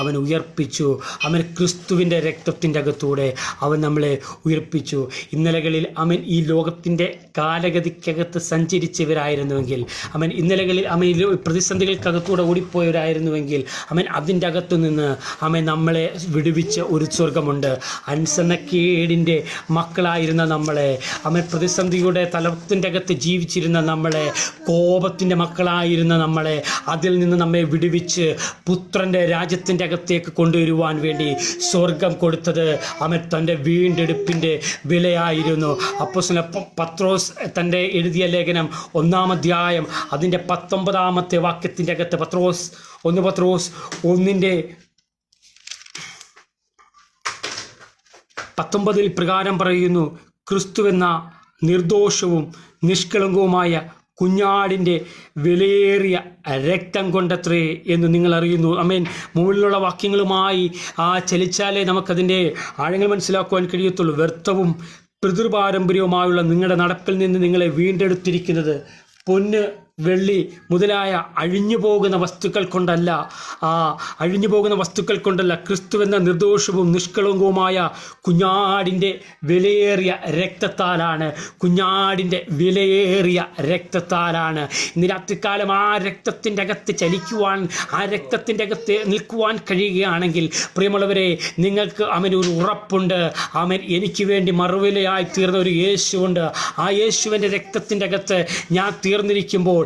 അവൻ ഉയർപ്പിച്ചു. ക്രിസ്തുവിൻ്റെ രക്തത്തിൻ്റെ അകത്തൂടെ അവൻ നമ്മളെ ഉയർപ്പിച്ചു. ഇന്നലകളിൽ ഈ ലോകത്തിൻ്റെ കാലഗതിക്കകത്ത് സഞ്ചരിച്ചവരായിരുന്നുവെങ്കിൽ, ഇന്നലകളിൽ ഈ പ്രതിസന്ധികൾക്കകത്തൂടെ ഓടിപ്പോയവരായിരുന്നുവെങ്കിൽ, അതിൻ്റെ അകത്തു നിന്ന് നമ്മളെ വിടുവിച്ച ഒരു സ്വർഗമുണ്ട്. അനുസരണക്കേടിൻ്റെ മക്കളായിരുന്ന നമ്മളെ, പ്രതിസന്ധിയുടെ തലത്തിൻ്റെ അകത്ത് ജീവിച്ചിരുന്ന നമ്മളെ, കോപത്തിൻ്റെ മക്കളായിരുന്ന നമ്മളെ, അതിൽ നിന്ന് നമ്മെ വിടുവിച്ച് പുത്രൻ്റെ രാജ്യത്തിൻ്റെ അകത്തേക്ക് കൊണ്ടുവരുവാൻ വേണ്ടി സ്വർഗം കൊടുത്തത് തൻ്റെ വീണ്ടെടുപ്പിൻ്റെ വിലയായിരുന്നു. അപ്പോസ്തലൻ പത്രോസ് തൻ്റെ എഴുതിയ ലേഖനം 1-ാം അധ്യായം അതിൻ്റെ 19-ാമത്തെ വാക്യത്തിൻ്റെ അകത്ത് പത്രോസ് 1:19 പ്രകാരം പറയുന്നു, ക്രിസ്തുവെന്ന നിർദോഷവും നിഷ്കളങ്കവുമായ കുഞ്ഞാടിൻ്റെ വിലയേറിയ രക്തം കൊണ്ടത്രേ എന്ന് നിങ്ങൾ അറിയുന്നു. മുകളിലുള്ള വാക്യങ്ങളുമായി ചലിച്ചാലേ നമുക്കതിൻ്റെ ആഴങ്ങൾ മനസ്സിലാക്കുവാൻ കഴിയത്തുള്ളൂ. വ്യർത്ഥവും പിതൃപാരമ്പര്യവുമായുള്ള നിങ്ങളുടെ നടപ്പിൽ നിന്ന് നിങ്ങളെ വീണ്ടെടുത്തിരിക്കുന്നത് പൊന്ന്, വെള്ളി മുതലായ അഴിഞ്ഞു പോകുന്ന വസ്തുക്കൾ കൊണ്ടല്ല, ക്രിസ്തുവെന്ന നിർദോഷവും നിഷ്കളങ്കവുമായ കുഞ്ഞാടിൻ്റെ വിലയേറിയ രക്തത്താലാണ്. ഇന്ന് രാത്രികാലം ആ രക്തത്തിൻ്റെ അകത്ത് ചലിക്കുവാൻ, ആ രക്തത്തിൻ്റെ അകത്ത് നിൽക്കുവാൻ കഴിയുകയാണെങ്കിൽ പ്രിയമുള്ളവരെ, നിങ്ങൾക്ക് ഒരു ഉറപ്പുണ്ട്. എനിക്ക് വേണ്ടി മറുവിലയായി തീർന്ന ഒരു യേശുവുണ്ട്. ആ യേശുവിൻ്റെ രക്തത്തിൻ്റെ അകത്ത് ഞാൻ തീർന്നിരിക്കുമ്പോൾ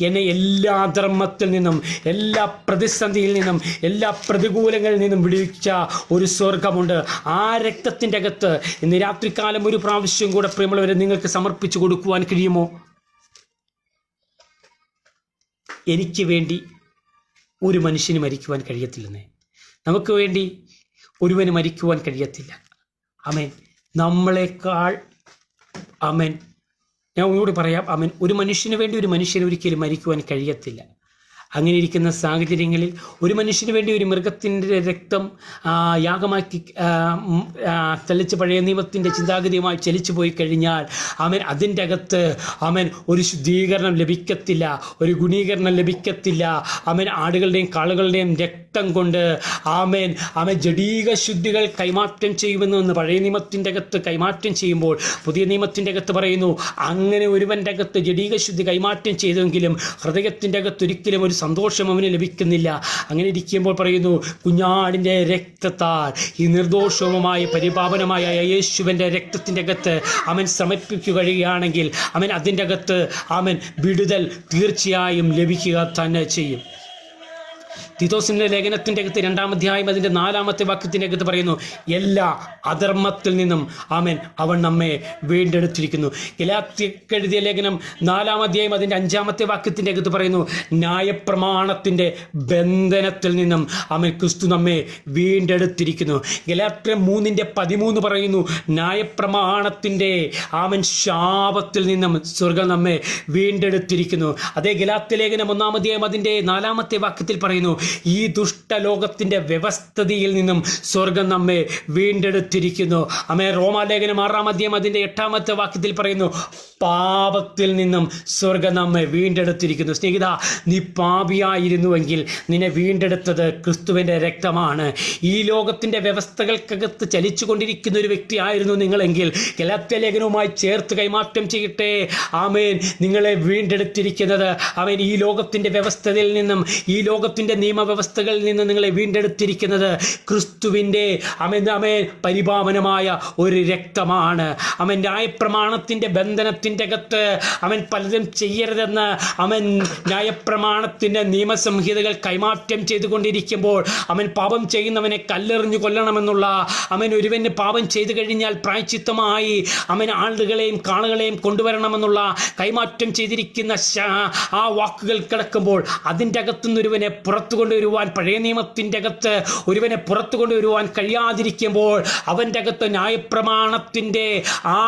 എന്നെ എല്ലാ ധർമ്മത്തിൽ നിന്നും, എല്ലാ പ്രതിസന്ധിയിൽ നിന്നും, എല്ലാ പ്രതികൂലങ്ങളിൽ നിന്നും വിടുവിച്ച ഒരു സ്വർഗമുണ്ട്. ആ രക്തത്തിൻ്റെ അകത്ത് ഇന്ന് രാത്രികാലം ഒരു പ്രാവശ്യം കൂടെ പ്രിയമുള്ളവരെ നിങ്ങൾക്ക് സമർപ്പിച്ചു കൊടുക്കുവാൻ കഴിയുമോ? എനിക്ക് വേണ്ടി ഒരു മനുഷ്യന് മരിക്കുവാൻ കഴിയത്തില്ലെന്നേ. നമുക്ക് വേണ്ടി ഒരുവന് മരിക്കുവാൻ കഴിയത്തില്ല. നമ്മളെക്കാൾ ഞാൻ ഒന്നുകൂടി പറയാം, ഒരു മനുഷ്യന് വേണ്ടി ഒരു മനുഷ്യന് ഒരിക്കലും മരിക്കുവാൻ കഴിയത്തില്ല. അങ്ങനെ ഇരിക്കുന്ന സാഹചര്യങ്ങളിൽ ഒരു മനുഷ്യന് വേണ്ടി ഒരു മൃഗത്തിൻ്റെ രക്തം യാഗമാക്കി തെളിച്ച് പഴയ നിയമത്തിൻ്റെ ചിന്താഗതിയുമായി ചലിച്ചു പോയി കഴിഞ്ഞാൽ അതിൻ്റെ അകത്ത് ഒരു ശുദ്ധീകരണം ലഭിക്കത്തില്ല, ഒരു ഗുണീകരണം ലഭിക്കത്തില്ല. ആടുകളുടെയും കാളുകളുടെയും രക്തം കൊണ്ട് ജഡീക ശുദ്ധികൾ കൈമാറ്റം ചെയ്യുമെന്ന് പഴയ നിയമത്തിൻ്റെ അകത്ത് കൈമാറ്റം ചെയ്യുമ്പോൾ പുതിയ നിയമത്തിൻ്റെ അകത്ത് പറയുന്നു, അങ്ങനെ ഒരുവൻ്റെ അകത്ത് ജഡീക ശുദ്ധി കൈമാറ്റം ചെയ്തെങ്കിലും ഹൃദയത്തിൻ്റെ അകത്ത് ഒരിക്കലും ഒരു സന്തോഷം അവന് ലഭിക്കുന്നില്ല. അങ്ങനെ ഇരിക്കുമ്പോൾ പറയുന്നു, കുഞ്ഞാടിൻ്റെ രക്തത്താൽ ഈ നിർദോഷവുമായ പരിപാവനമായ യേശുവിൻ്റെ രക്തത്തിൻ്റെ അകത്ത് സമർപ്പിക്കുക കഴിയുകയാണെങ്കിൽ അതിൻ്റെ അകത്ത് വിടുതൽ തീർച്ചയായും ലഭിക്കുക തന്നെ ചെയ്യും. തീത്തോസിൻ്റെ ലേഖനത്തിൻ്റെ അകത്ത് 2-ാം അധ്യായം അതിൻ്റെ 4-ാമത്തെ വാക്യത്തിൻ്റെ അകത്ത് പറയുന്നു, എല്ലാ അധർമ്മത്തിൽ നിന്നും അവൻ നമ്മെ വീണ്ടെടുത്തിരിക്കുന്നു. ഗലാത്യർക്ക് എഴുതിയ ലേഖനം 4-ാം അധ്യായം അതിൻ്റെ 5-ാമത്തെ വാക്യത്തിൻ്റെ അകത്ത് പറയുന്നു, ന്യായപ്രമാണത്തിൻ്റെ ബന്ധനത്തിൽ നിന്നും ക്രിസ്തു നമ്മെ വീണ്ടെടുത്തിരിക്കുന്നു. ഗലാത്യർ 3:13 പറയുന്നു, ന്യായപ്രമാണത്തിൻ്റെ ശാപത്തിൽ നിന്നും സ്വർഗം നമ്മെ വീണ്ടെടുത്തിരിക്കുന്നു. അതേ ഗലാത്യ ലേഖനം 1-ാം അധ്യായം അതിൻ്റെ 4-ാമത്തെ വാക്യത്തിൽ പറയുന്നു, ഈ ദുഷ്ടലോകത്തിന്റെ വ്യവസ്ഥിതിയിൽ നിന്നും സ്വർഗം നമ്മെ വീണ്ടെടുത്തിരിക്കുന്നു. റോമാലേഖനം 6-ാം അധ്യായം അതിൻ്റെ 8-ാമത്തെ വാക്യത്തിൽ പറയുന്നു, പാപത്തിൽ നിന്നും സ്വർഗം നമ്മെ വീണ്ടെടുത്തിരിക്കുന്നു. സ്നേഹിത, നീ പാപിയായിരുന്നുവെങ്കിൽ നിന്നെ വീണ്ടെടുത്തത് ക്രിസ്തുവിൻ്റെ രക്തമാണ്. ഈ ലോകത്തിൻ്റെ വ്യവസ്ഥകൾക്കകത്ത് ചലിച്ചുകൊണ്ടിരിക്കുന്ന ഒരു വ്യക്തിയായിരുന്നു നിങ്ങളെങ്കിൽ ഗലാത്യ ലേഖനവുമായി ചേർത്ത് കൈമാറ്റം ചെയ്യട്ടെ. നിങ്ങളെ വീണ്ടെടുത്തിരിക്കുന്നത് ഈ ലോകത്തിൻ്റെ വ്യവസ്ഥയിൽ നിന്നും, ഈ ലോകത്തിൻ്റെ നിയമവ്യവസ്ഥകളിൽ നിന്ന് നിങ്ങളെ വീണ്ടെടുത്തിരിക്കുന്നത് ക്രിസ്തുവിൻ്റെ പരിപാവനമായ ഒരു രക്തമാണ്. ന്യായപ്രമാണത്തിൻ്റെ ബന്ധനത്തിൻ്റെ അകത്ത് പലതും ചെയ്യരുതെന്ന് ന്യായപ്രമാണത്തിൻ്റെ നിയമസംഹിതകൾ കൈമാറ്റം ചെയ്തുകൊണ്ടിരിക്കുമ്പോൾ പാപം ചെയ്യുന്നവനെ കല്ലെറിഞ്ഞു കൊല്ലണമെന്നുള്ള ഒരുവന് പാപം ചെയ്തു കഴിഞ്ഞാൽ പ്രായശ്ചിത്തമായി ആളുകളെയും കാളുകളെയും കൊണ്ടുവരണമെന്നുള്ള കൈമാറ്റം ചെയ്തിരിക്കുന്ന ആ വാക്കുകൾ കിടക്കുമ്പോൾ അതിൻ്റെ അകത്തുനിന്ന് ഒരുവനെ പുറത്തു കൊണ്ടുവരുവാൻ, പഴയ നിയമത്തിൻ്റെ അകത്ത് ഒരുവനെ പുറത്തു കൊണ്ടുവരുവാൻ കഴിയാതിരിക്കുമ്പോൾ അവൻ്റെ അകത്ത് ന്യായപ്രമാണത്തിൻ്റെ ആ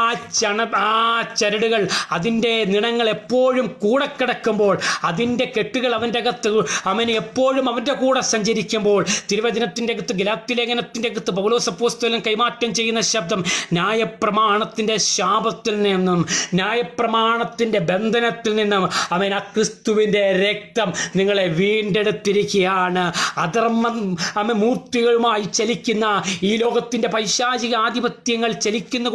ചരടുകൾ, അതിൻ്റെ നിണങ്ങൾ എപ്പോഴും കൂടെ കിടക്കുമ്പോൾ, അതിൻ്റെ കെട്ടുകൾ അവൻ്റെ അകത്ത് അവൻ എപ്പോഴും അവൻ്റെ കൂടെ സഞ്ചരിക്കുമ്പോൾ, തിരുവചനത്തിൻ്റെ അകത്ത് ഗലാത്യ ലേഖനത്തിൻ്റെ അകത്ത് പൗലോസ് അപ്പോസ്തലൻ കൈമാറ്റം ചെയ്യുന്ന ശബ്ദം ന്യായപ്രമാണത്തിൻ്റെ ശാപത്തിൽ നിന്നും, ന്യായപ്രമാണത്തിൻ്റെ ബന്ധനത്തിൽ നിന്നും അവൻ ആ ക്രിസ്തുവിൻ്റെ രക്തം നിങ്ങളെ വീണ്ടെടുത്തിരിക്കുകയാണ്. അധർമ്മ മൂർത്തികളുമായി ചലിക്കുന്ന ഈ ലോകത്തിൻ്റെ പൈശാചിക ആധിപത്യങ്ങൾ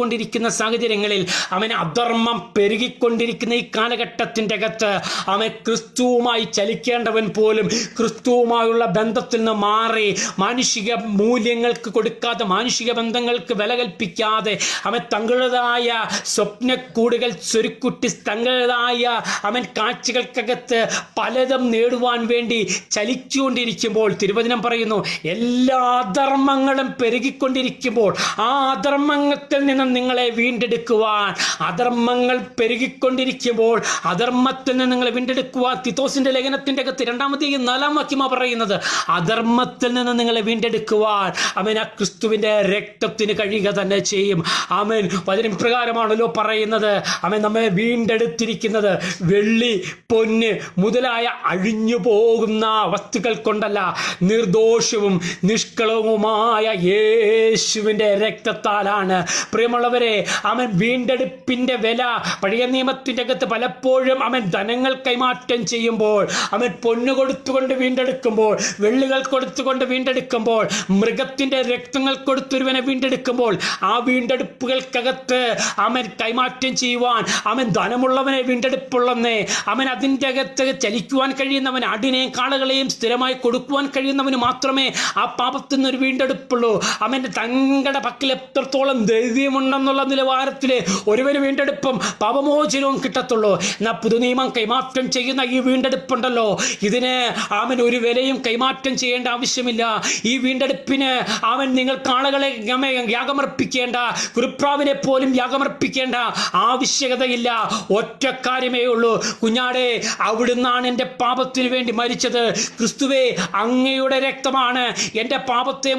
കൊണ്ടിരിക്കുന്ന സാഹചര്യങ്ങളിൽ അവൻ അധർമ്മം പെരുകിക്കൊണ്ടിരിക്കുന്ന ഈ കാലഘട്ടത്തിൻ്റെ അകത്ത് അവൻ ക്രിസ്തുവുമായി ചലിക്കേണ്ടവൻ പോലും ക്രിസ്തുവുമായുള്ള ബന്ധത്തിൽ നിന്ന് മാറി മാനുഷിക മൂല്യങ്ങൾക്ക് കൊടുക്കാതെ, മാനുഷിക ബന്ധങ്ങൾക്ക് വില കൽപ്പിക്കാതെ അവൻ തങ്ങളുടേതായ സ്വപ്നക്കൂടുകൾ ചുരുക്കുട്ടി തങ്ങളുടേതായ അവൻ കാഴ്ചകൾക്കകത്ത് പലതും നേടുവാൻ വേണ്ടി ചലിച്ചുകൊണ്ടിരിക്കുമ്പോൾ തിരുവചനം പറയുന്നു, എല്ലാ അധർമ്മങ്ങളും പെരുകിക്കൊണ്ടിരിക്കുമ്പോൾ ആ അധർമ്മത്തിൽ നിന്നും നിങ്ങളെ വീണ്ടെടുക്കുവാൻ, അധർമ്മങ്ങൾ പെരുകിക്കൊണ്ടിരിക്കുമ്പോൾ അധർമ്മത്തിൽ നിന്ന് നിങ്ങളെ വീണ്ടെടുക്കുവാൻ തീത്തോസിന്റെ ലേഖനത്തിൻ്റെ അകത്ത് 2-4 വാക്യമാ പറയുന്നത്. അധർമ്മത്തിൽ നിന്ന് നിങ്ങളെ വീണ്ടെടുക്കുവാൻ അവൻ ആ ക്രിസ്തുവിൻ്റെ രക്തത്തിന് കഴിയുക തന്നെ ചെയ്യും. അവൻ വചനം പ്രകാരമാണല്ലോ പറയുന്നത്, അവൻ നമ്മെ വീണ്ടെടുത്തിരിക്കുന്നത് വെള്ളി, പൊന്ന് മുതലായ അഴിഞ്ഞു പോകുന്ന വസ്തുക്കൾ കൊണ്ടല്ല, നിർദോഷവും നിഷ്കളവുമായ യേശുവിൻ്റെ രക്തത്താലാണ്. പ്രിയമുള്ളവരെ, അവൻ വീണ്ടെടുപ്പിൻ്റെ വില പഴയ നിയമത്തിൻ്റെ അകത്ത് പലപ്പോഴും അവൻ ധനങ്ങൾ കൈമാറ്റം ചെയ്യുമ്പോൾ, അവൻ പൊന്നു കൊടുത്തുകൊണ്ട് വീണ്ടെടുക്കുമ്പോൾ, വെള്ളികൾ കൊടുത്തുകൊണ്ട് വീണ്ടെടുക്കുമ്പോൾ, മൃഗത്തിൻ്റെ രക്തങ്ങൾ കൊടുത്തൊരുവനെ വീണ്ടെടുക്കുമ്പോൾ, ആ വീണ്ടെടുപ്പുകൾക്കകത്ത് അവൻ കൈമാറ്റം ചെയ്യുവാൻ അവൻ ധനമുള്ളവനെ വീണ്ടെടുപ്പുള്ളന്നേ, അവൻ അതിൻ്റെ അകത്ത് ചലിക്കുവാൻ കഴിയുന്നവൻ, ആടിനെയും കാളകളെയും സ്ഥിരമായി കൊടുക്കുവാൻ കഴിയുന്നവന് മാത്രമേ ആ പാപത്തിൽ നിന്നൊരു വീണ്ടെടുപ്പുള്ളൂ. അവൻ്റെ തങ്ങളുടെ പക്കൽ എത്രത്തോളം ധൈര്യമുണ്ടെന്നുള്ള നിലവാരത്തിൽ ഒരുവന് വീണ്ടെടുപ്പും പാപമോചനവും കിട്ടത്തുള്ളൂ. എന്നാൽ പുതുനിയമം കൈമാറ്റം ചെയ്യുന്ന ഈ വീണ്ടെടുപ്പുണ്ടല്ലോ, ഇതിന് അവൻ ഒരു വിലയും കൈമാറ്റം ചെയ്യേണ്ട ആവശ്യമില്ല. ഈ വീണ്ടെടുപ്പിന് അവൻ നിങ്ങൾ കാളകളെ യാഗമർപ്പിക്കേണ്ട, കുരുപ്രാവിനെ പോലും യാഗമർപ്പിക്കേണ്ട ആവശ്യകതയില്ല. ഒറ്റ കാര്യമേ ഉള്ളൂ, കുഞ്ഞാടേ, അവിടുന്നാണ് എൻ്റെ പാപത്തിന് വേണ്ടി മരിച്ചത്. ക്രിസ്തുവേ, അങ്ങയുടെ രക്തമാണ് എൻ്റെ പാപത്തെ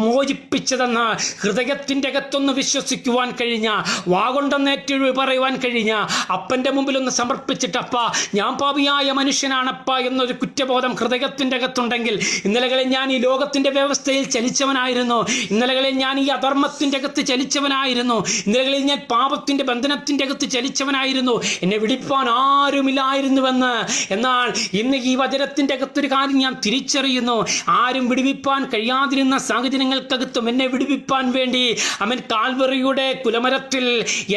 മോചിപ്പിച്ചതെന്ന് ഹൃദയത്തിൻ്റെ അകത്തൊന്ന് വിശ്വസിക്കുവാൻ കഴിഞ്ഞ, വാഗൊണ്ടെന്നേറ്റ് പറയുവാൻ കഴിഞ്ഞ, അപ്പൻ്റെ മുമ്പിൽ ഒന്ന് സമർപ്പിച്ചിട്ട്, അപ്പ ഞാൻ പാപിയായ മനുഷ്യനാണപ്പ എന്നൊരു കുറ്റബോധം ഹൃദയത്തിൻ്റെ അകത്തുണ്ടെങ്കിൽ, ഇന്നലകളിൽ ഞാൻ ഈ ലോകത്തിൻ്റെ വ്യവസ്ഥയിൽ ചലിച്ചവനായിരുന്നു, ഇന്നലകളിൽ ഞാൻ ഈ അധർമ്മത്തിൻ്റെ അകത്ത് ചലിച്ചവനായിരുന്നു, ഇന്നലകളിൽ ഞാൻ പാപത്തിൻ്റെ ബന്ധനത്തിൻ്റെ അകത്ത് ചലിച്ചവനായിരുന്നു, എന്നെ വിടിപ്പാൻ ആരുമില്ലായിരുന്നുവെന്ന്. എന്നാൽ ഇന്ന് ഈ വചനത്തിൻ്റെ അകത്തൊരു കാര്യം ഞാൻ തിരിച്ചറിയുന്നു, ആരും വിടുവിപ്പാൻ കഴിയാതിരുന്ന സാഹചര്യങ്ങൾക്കകത്തും എന്നെ വിടുവിപ്പാൻ വേണ്ടി അവൻ കാൽവറിയുടെ കുലമരത്തിൽ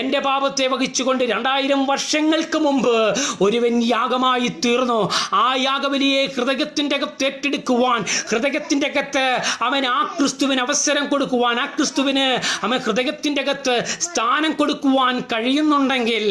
എൻ്റെ പാപത്തെ വഹിച്ചുകൊണ്ട് 2000 വർഷങ്ങൾക്ക് മുമ്പ് ഒരുവൻ യാഗമായി തീർന്നു. ആ യാഗബലിയെ ഹൃദയത്തിൻ്റെ അകത്ത് ഏറ്റെടുക്കുവാൻ, ഹൃദയത്തിൻ്റെ അകത്ത് അവൻ ആ ക്രിസ്തുവിന് അവസരം കൊടുക്കുവാൻ, ആ ക്രിസ്തുവിന് അവൻ ഹൃദയത്തിൻ്റെ അകത്ത് സ്ഥാനം കൊടുക്കുവാൻ കഴിയുന്നുണ്ടെങ്കിൽ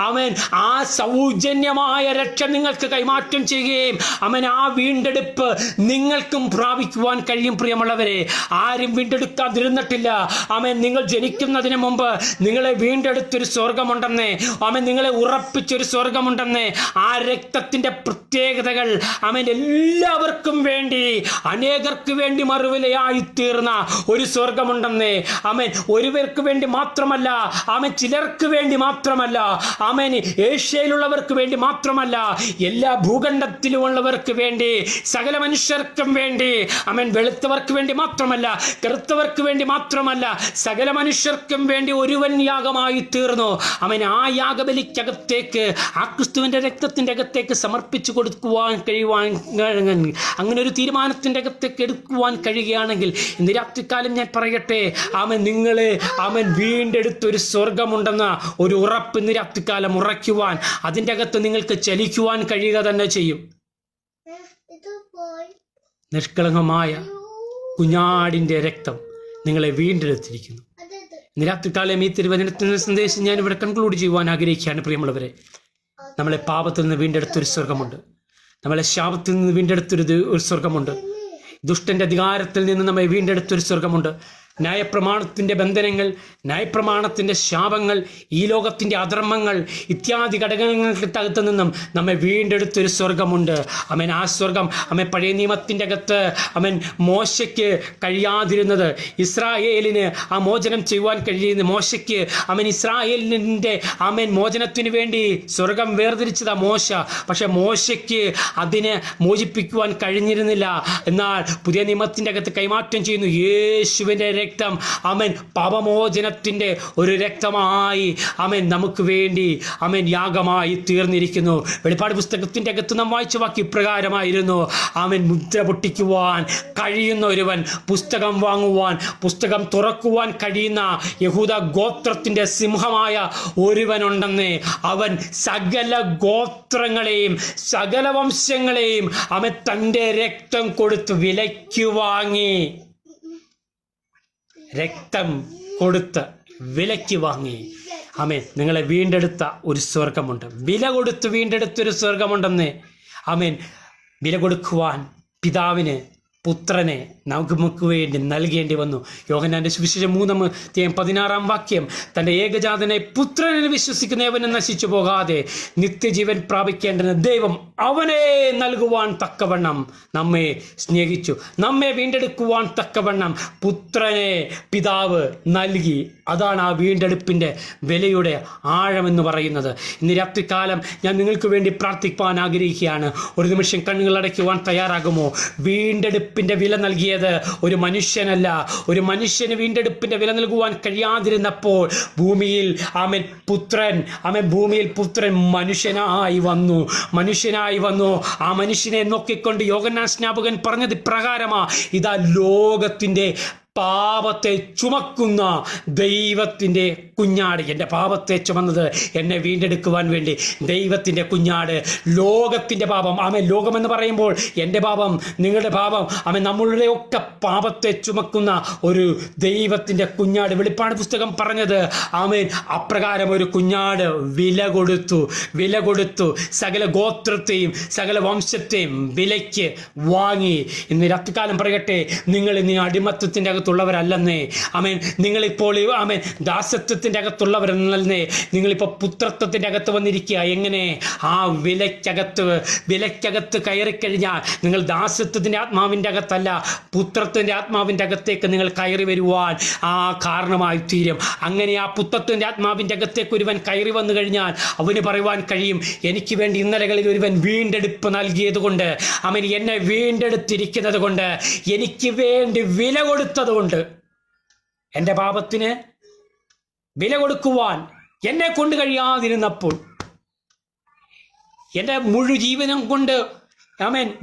അവൻ ആ സൗജന്യമായ രക്ഷ നിങ്ങൾക്ക് കൈമാറ്റം ചെയ്യുകയും അവൻ ആ വീണ്ടെടുപ്പ് നിങ്ങൾക്കും പ്രാപിക്കുവാൻ കഴിയും. പ്രിയമുള്ളവരെ, ആരും വീണ്ടെടുക്കാതിരുന്നിട്ടില്ല. അവൻ നിങ്ങൾ ജനിക്കുന്നതിന് മുമ്പ് നിങ്ങളെ വീണ്ടെടുത്തൊരു സ്വർഗമുണ്ടെന്നേ, അവൻ നിങ്ങളെ ഉറപ്പിച്ചൊരു സ്വർഗമുണ്ടെന്നേ. ആ രക്തത്തിൻ്റെ പ്രത്യേകതകൾ അവൻ എല്ലാവർക്കും വേണ്ടി, അനേകർക്ക് വേണ്ടി മറുവിലയായി തീർന്ന ഒരു സ്വർഗമുണ്ടെന്നേ. അവൻ ഒരുവർക്ക് വേണ്ടി മാത്രമല്ല, അവൻ ചിലർക്ക് വേണ്ടി മാത്രമല്ല, അവൻ ഏഷ്യയിലുള്ളവർക്ക് വേണ്ടി മാത്രമല്ല, എല്ലാ ഭൂഖണ്ഡത്തിലുമുള്ളവർക്ക് വേണ്ടി, സകല മനുഷ്യർക്കും വേണ്ടി, അവൻ വെളുത്തവർക്ക് വേണ്ടി മാത്രമല്ല, കറുത്തവർക്ക് വേണ്ടി മാത്രമല്ല, സകല മനുഷ്യർക്കും വേണ്ടി ഒരുവൻ യാഗമായി തീർന്നു. അവൻ ആ യാഗബലിക്കകത്തേക്ക്, ആ ക്രിസ്തുവിൻ്റെ രക്തത്തിൻ്റെ അകത്തേക്ക് സമർപ്പിച്ചു കൊടുക്കുവാൻ കഴിയുവാൻ, അങ്ങനെ ഒരു തീരുമാനത്തിൻ്റെ അകത്തേക്ക് എടുക്കുവാൻ കഴിയുകയാണെങ്കിൽ ഇന്ന് രാത്രികാലം ഞാൻ പറയട്ടെ, അവൻ വീണ്ടെടുത്തൊരു സ്വർഗമുണ്ടെന്ന ഒരു ഉറപ്പ് ഇന്ന് രാത്രികാലം ഉറയ്ക്കുവാൻ, അതിൻ്റെ അകത്ത് നിങ്ങൾക്ക് ചലിക്കുവാൻ കഴിയുക തന്നെ ചെയ്യും. നിഷ്കളങ്കമായ കുഞ്ഞാടിൻ്റെ രക്തം നിങ്ങളെ വീണ്ടെടുത്തിരിക്കുന്നു. ഇന്ന് രാത്രികാലം ഈ തിരുവചനത്തിൻ്റെ സന്ദേശം ഞാൻ ഇവിടെ കൺക്ലൂഡ് ചെയ്യുവാൻ ആഗ്രഹിക്കുകയാണ്. പ്രിയമുള്ളവരെ, നമ്മളെ പാപത്തിൽ നിന്ന് വീണ്ടെടുത്തൊരു സ്വർഗമുണ്ട്, നമ്മളെ ശാപത്തിൽ നിന്ന് വീണ്ടെടുത്തൊരു സ്വർഗമുണ്ട്, ദുഷ്ടൻ്റെ അധികാരത്തിൽ നിന്ന് നമ്മെ വീണ്ടെടുത്തൊരു സ്വർഗമുണ്ട്, ന്യായപ്രമാണത്തിൻ്റെ ബന്ധനങ്ങൾ, ന്യായപ്രമാണത്തിൻ്റെ ശാപങ്ങൾ, ഈ ലോകത്തിൻ്റെ അധർമ്മങ്ങൾ ഇത്യാദി ഘടകങ്ങൾക്കകത്ത് നിന്നും നമ്മെ വീണ്ടെടുത്തൊരു സ്വർഗമുണ്ട്. അമേൻ. ആ സ്വർഗം പഴയ നിയമത്തിൻ്റെ അകത്ത് മോശയ്ക്ക് കഴിയാതിരുന്നത് ഇസ്രായേലിന് ആ മോചനം ചെയ്യുവാൻ കഴിയുന്ന മോശയ്ക്ക് ഇസ്രായേലിൻ്റെ മോചനത്തിന് വേണ്ടി സ്വർഗം വേർതിരിച്ചതാ മോശ. പക്ഷെ മോശയ്ക്ക് അതിനെ മോചിപ്പിക്കുവാൻ കഴിഞ്ഞിരുന്നില്ല. എന്നാൽ പുതിയ നിയമത്തിൻ്റെ അകത്ത് കൈമാറ്റം ചെയ്യുന്നു. യേശുവിൻ്റെ രക്തം പാപമോചനത്തിൻ്റെ ഒരു രക്തമായി നമുക്ക് വേണ്ടി യാഗമായി തീർന്നിരിക്കുന്നു. വെളിപ്പാട് പുസ്തകത്തിൻ്റെ അകത്ത് നാം വായിച്ച വാക്യം ഇപ്രകാരമായിരുന്നു. മുദ്ര പൊട്ടിക്കുവാൻ കഴിയുന്ന ഒരുവൻ, പുസ്തകം വാങ്ങുവാൻ, പുസ്തകം തുറക്കുവാൻ കഴിയുന്ന യഹൂദ ഗോത്രത്തിൻ്റെ സിംഹമായ ഒരുവനുണ്ടെന്ന്. അവൻ സകല ഗോത്രങ്ങളെയും സകല വംശങ്ങളെയും തൻ്റെ രക്തം കൊടുത്ത് വിലയ്ക്ക് വാങ്ങി. രക്തം കൊടുത്ത് വിലയ്ക്ക് വാങ്ങി. നിങ്ങളെ വീണ്ടെടുത്ത ഒരു സ്വർഗമുണ്ട്. വില കൊടുത്ത് വീണ്ടെടുത്തൊരു സ്വർഗമുണ്ടെന്ന്. വില കൊടുക്കുവാൻ പിതാവിന് പുത്രനെ നമുക്ക് വേണ്ടി നൽകേണ്ടി വന്നു. യോഹന്നാന്റെ സുവിശേഷം 3:16 തൻ്റെ ഏകജാതനെ പുത്രനെ വിശ്വസിക്കുന്നവനെ നശിച്ചു പോകാതെ നിത്യജീവൻ പ്രാപിക്കേണ്ടതിന് ദൈവം അവനെ നൽകുവാൻ തക്കവണ്ണം നമ്മെ സ്നേഹിച്ചു. നമ്മെ വീണ്ടെടുക്കുവാൻ തക്കവണ്ണം പുത്രനെ പിതാവ് നൽകി. അതാണ് ആ വീണ്ടെടുപ്പിൻ്റെ വിലയുടെ ആഴമെന്ന് പറയുന്നത്. ഇന്ന് രാത്രികാലം ഞാൻ നിങ്ങൾക്ക് വേണ്ടി പ്രാർത്ഥിക്കാൻ ആഗ്രഹിക്കുകയാണ്. ഒരു നിമിഷം കണ്ണുകൾ അടയ്ക്കുവാൻ തയ്യാറാകുമോ? വീണ്ടെടുപ്പിൻ്റെ വില നൽകിയത് ഒരു മനുഷ്യനല്ല. ഒരു മനുഷ്യന് വീണ്ടെടുപ്പിൻ്റെ വില നൽകുവാൻ കഴിയാതിരുന്നപ്പോൾ ഭൂമിയിൽ പുത്രൻ മനുഷ്യനായി വന്നു. ആ മനുഷ്യനെ നോക്കിക്കൊണ്ട് യോഹന്നാൻ സ്നാപകൻ പറഞ്ഞത് ഇപ്രകാരമാ: ഇതാ ലോകത്തിൻ്റെ പാപത്തെ ചുമക്കുന്ന ദൈവത്തിൻ്റെ കുഞ്ഞാട്. എൻ്റെ പാപത്തെ ചുമന്നത് എന്നെ വീണ്ടെടുക്കുവാൻ വേണ്ടി ദൈവത്തിൻ്റെ കുഞ്ഞാട്. ലോകത്തിൻ്റെ പാപം ലോകമെന്ന് പറയുമ്പോൾ എൻ്റെ പാപം, നിങ്ങളുടെ പാപം, നമ്മളുടെ ഒക്കെ പാപത്തെ ചുമക്കുന്ന ഒരു ദൈവത്തിൻ്റെ കുഞ്ഞാട്. വെളിപ്പാട് പുസ്തകം പറഞ്ഞത് അപ്രകാരം ഒരു കുഞ്ഞാട് വില കൊടുത്തു സകല ഗോത്രത്തെയും സകല വംശത്തെയും വിലയ്ക്ക് വാങ്ങി. ഇന്ന് രാത്രികാലം പറയട്ടെ, നിങ്ങൾ ഇന്ന് അടിമത്തത്തിൻ്റെ അകത്തുള്ളവരല്ലെന്നേ. നിങ്ങളിപ്പോൾ ദാസത്വത്തിൻ്റെ അകത്തുള്ളവരല്ലേ. നിങ്ങളിപ്പോൾ പുത്രത്വത്തിൻ്റെ അകത്ത് വന്നിരിക്കുക. എങ്ങനെ? ആ വിലയ്ക്കകത്ത് കയറിക്കഴിഞ്ഞാൽ നിങ്ങൾ ദാസത്വത്തിൻ്റെ ആത്മാവിൻ്റെ അകത്തല്ല, പുത്രത്വത്തിൻ്റെ ആത്മാവിൻ്റെ അകത്തേക്ക് നിങ്ങൾ കയറി വരുവാൻ കാരണമായി തീരും. അങ്ങനെ ആ പുത്രത്വത്തിൻ്റെ ആത്മാവിൻ്റെ അകത്തേക്ക് ഒരുവൻ കയറി വന്നു കഴിഞ്ഞാൽ അവന് പറയുവാൻ കഴിയും, എനിക്ക് വേണ്ടി ഇന്നലകളിൽ ഒരുവൻ വീണ്ടെടുപ്പ് നൽകിയത് കൊണ്ട്, എന്നെ വീണ്ടെടുത്തിരിക്കുന്നത് കൊണ്ട്, എനിക്ക് വേണ്ടി വില കൊടുത്തത് കൊണ്ട്, എൻ്റെ പാപത്തിന് വില കൊടുക്കുവാൻ എന്നെ കൊണ്ട് കഴിയാതിരുന്നപ്പോൾ, എൻ്റെ മുഴു ജീവനം കൊണ്ട്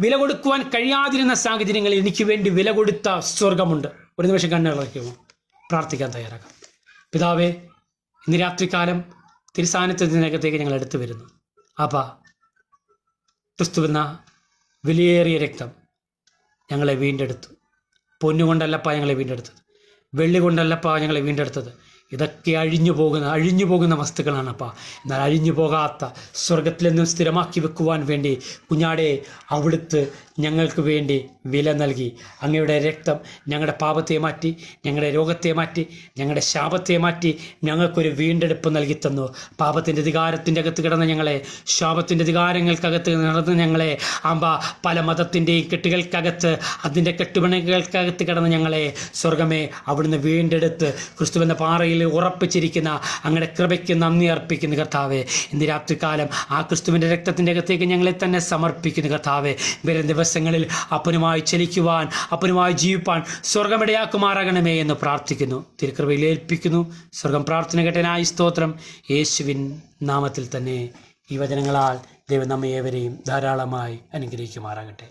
വില കൊടുക്കുവാൻ കഴിയാതിരുന്ന സാഹചര്യങ്ങളിൽ എനിക്ക് വേണ്ടി വില കൊടുത്ത സ്വർഗമുണ്ട്. ഒരു നിമിഷം കണ്ണുകളയ്ക്കുമോ? പ്രാർത്ഥിക്കാൻ തയ്യാറാക്കാം. പിതാവേ, ഇന്ന് രാത്രികാലം തിരുസാന്നിധ്യത്തിനകത്തേക്ക് ഞങ്ങൾ എടുത്തു വരുന്നു. അപ്പാ, ക്രിസ്തുവെന്ന വിലയേറിയ രക്തം ഞങ്ങളെ വീണ്ടെടുത്തു. പൊന്നുകൊണ്ടല്ലപ്പാ ഞങ്ങളെ വീണ്ടെടുത്തത്, വെള്ളി കൊണ്ടല്ലപ്പാ ഞങ്ങളെ വീണ്ടെടുത്തത്. ഇതൊക്കെ അഴിഞ്ഞു പോകുന്ന വസ്തുക്കളാണപ്പാ. എന്നാൽ അഴിഞ്ഞു പോകാത്ത സ്വർഗത്തിൽ നിന്നും സ്ഥിരമാക്കി വെക്കുവാൻ വേണ്ടി കുഞ്ഞാടെ അവിടുത്തെ ഞങ്ങൾക്ക് വേണ്ടി വില നൽകി. അങ്ങയുടെ രക്തം ഞങ്ങളുടെ പാപത്തെ മാറ്റി, ഞങ്ങളുടെ രോഗത്തെ മാറ്റി, ഞങ്ങളുടെ ശാപത്തെ മാറ്റി ഞങ്ങൾക്കൊരു വീണ്ടെടുപ്പ് നൽകി തന്നു. പാപത്തിൻ്റെ അധികാരത്തിൻ്റെ അകത്ത് കിടന്ന ഞങ്ങളെ, ശാപത്തിൻ്റെ അധികാരങ്ങൾക്കകത്ത് നടന്ന ഞങ്ങളെ, പല മതത്തിൻ്റെയും കെട്ടുകൾക്കകത്ത്, അതിൻ്റെ കെട്ടുപണികൾക്കകത്ത് കിടന്ന ഞങ്ങളെ സ്വർഗമേ അവിടുന്ന് വീണ്ടെടുത്ത് ക്രിസ്തുവെന്ന പാറയിൽ ഉറപ്പിച്ചിരിക്കുന്ന അങ്ങയുടെ കൃപയ്ക്ക് നന്ദി അർപ്പിക്കുന്നു കർത്താവേ. ഇന്ന് രാത്രികാലം ആ ക്രിസ്തുവിൻ്റെ രക്തത്തിൻ്റെ അകത്തേക്ക് ഞങ്ങളെ തന്നെ സമർപ്പിക്കുന്നു കർത്താവേ. വരും ദിവസങ്ങളിൽ അപ്പനുമായി ചലിക്കുവാൻ, അപ്പനുമായി ജീവിപ്പാൻ സ്വർഗമിടയാക്കുമാറാകണമേ എന്ന് പ്രാർത്ഥിക്കുന്നു. തിരുക്കൃപയിൽ ഏൽപ്പിക്കുന്നു. സ്വർഗം പ്രാർത്ഥന കേട്ടനായി സ്തോത്രം. യേശുവിൻ നാമത്തിൽ തന്നെ ഈ വചനങ്ങളാൽ ദൈവം നമ്മെ ഏവരെയും ധാരാളമായി അനുഗ്രഹിക്കുമാറാകട്ടെ.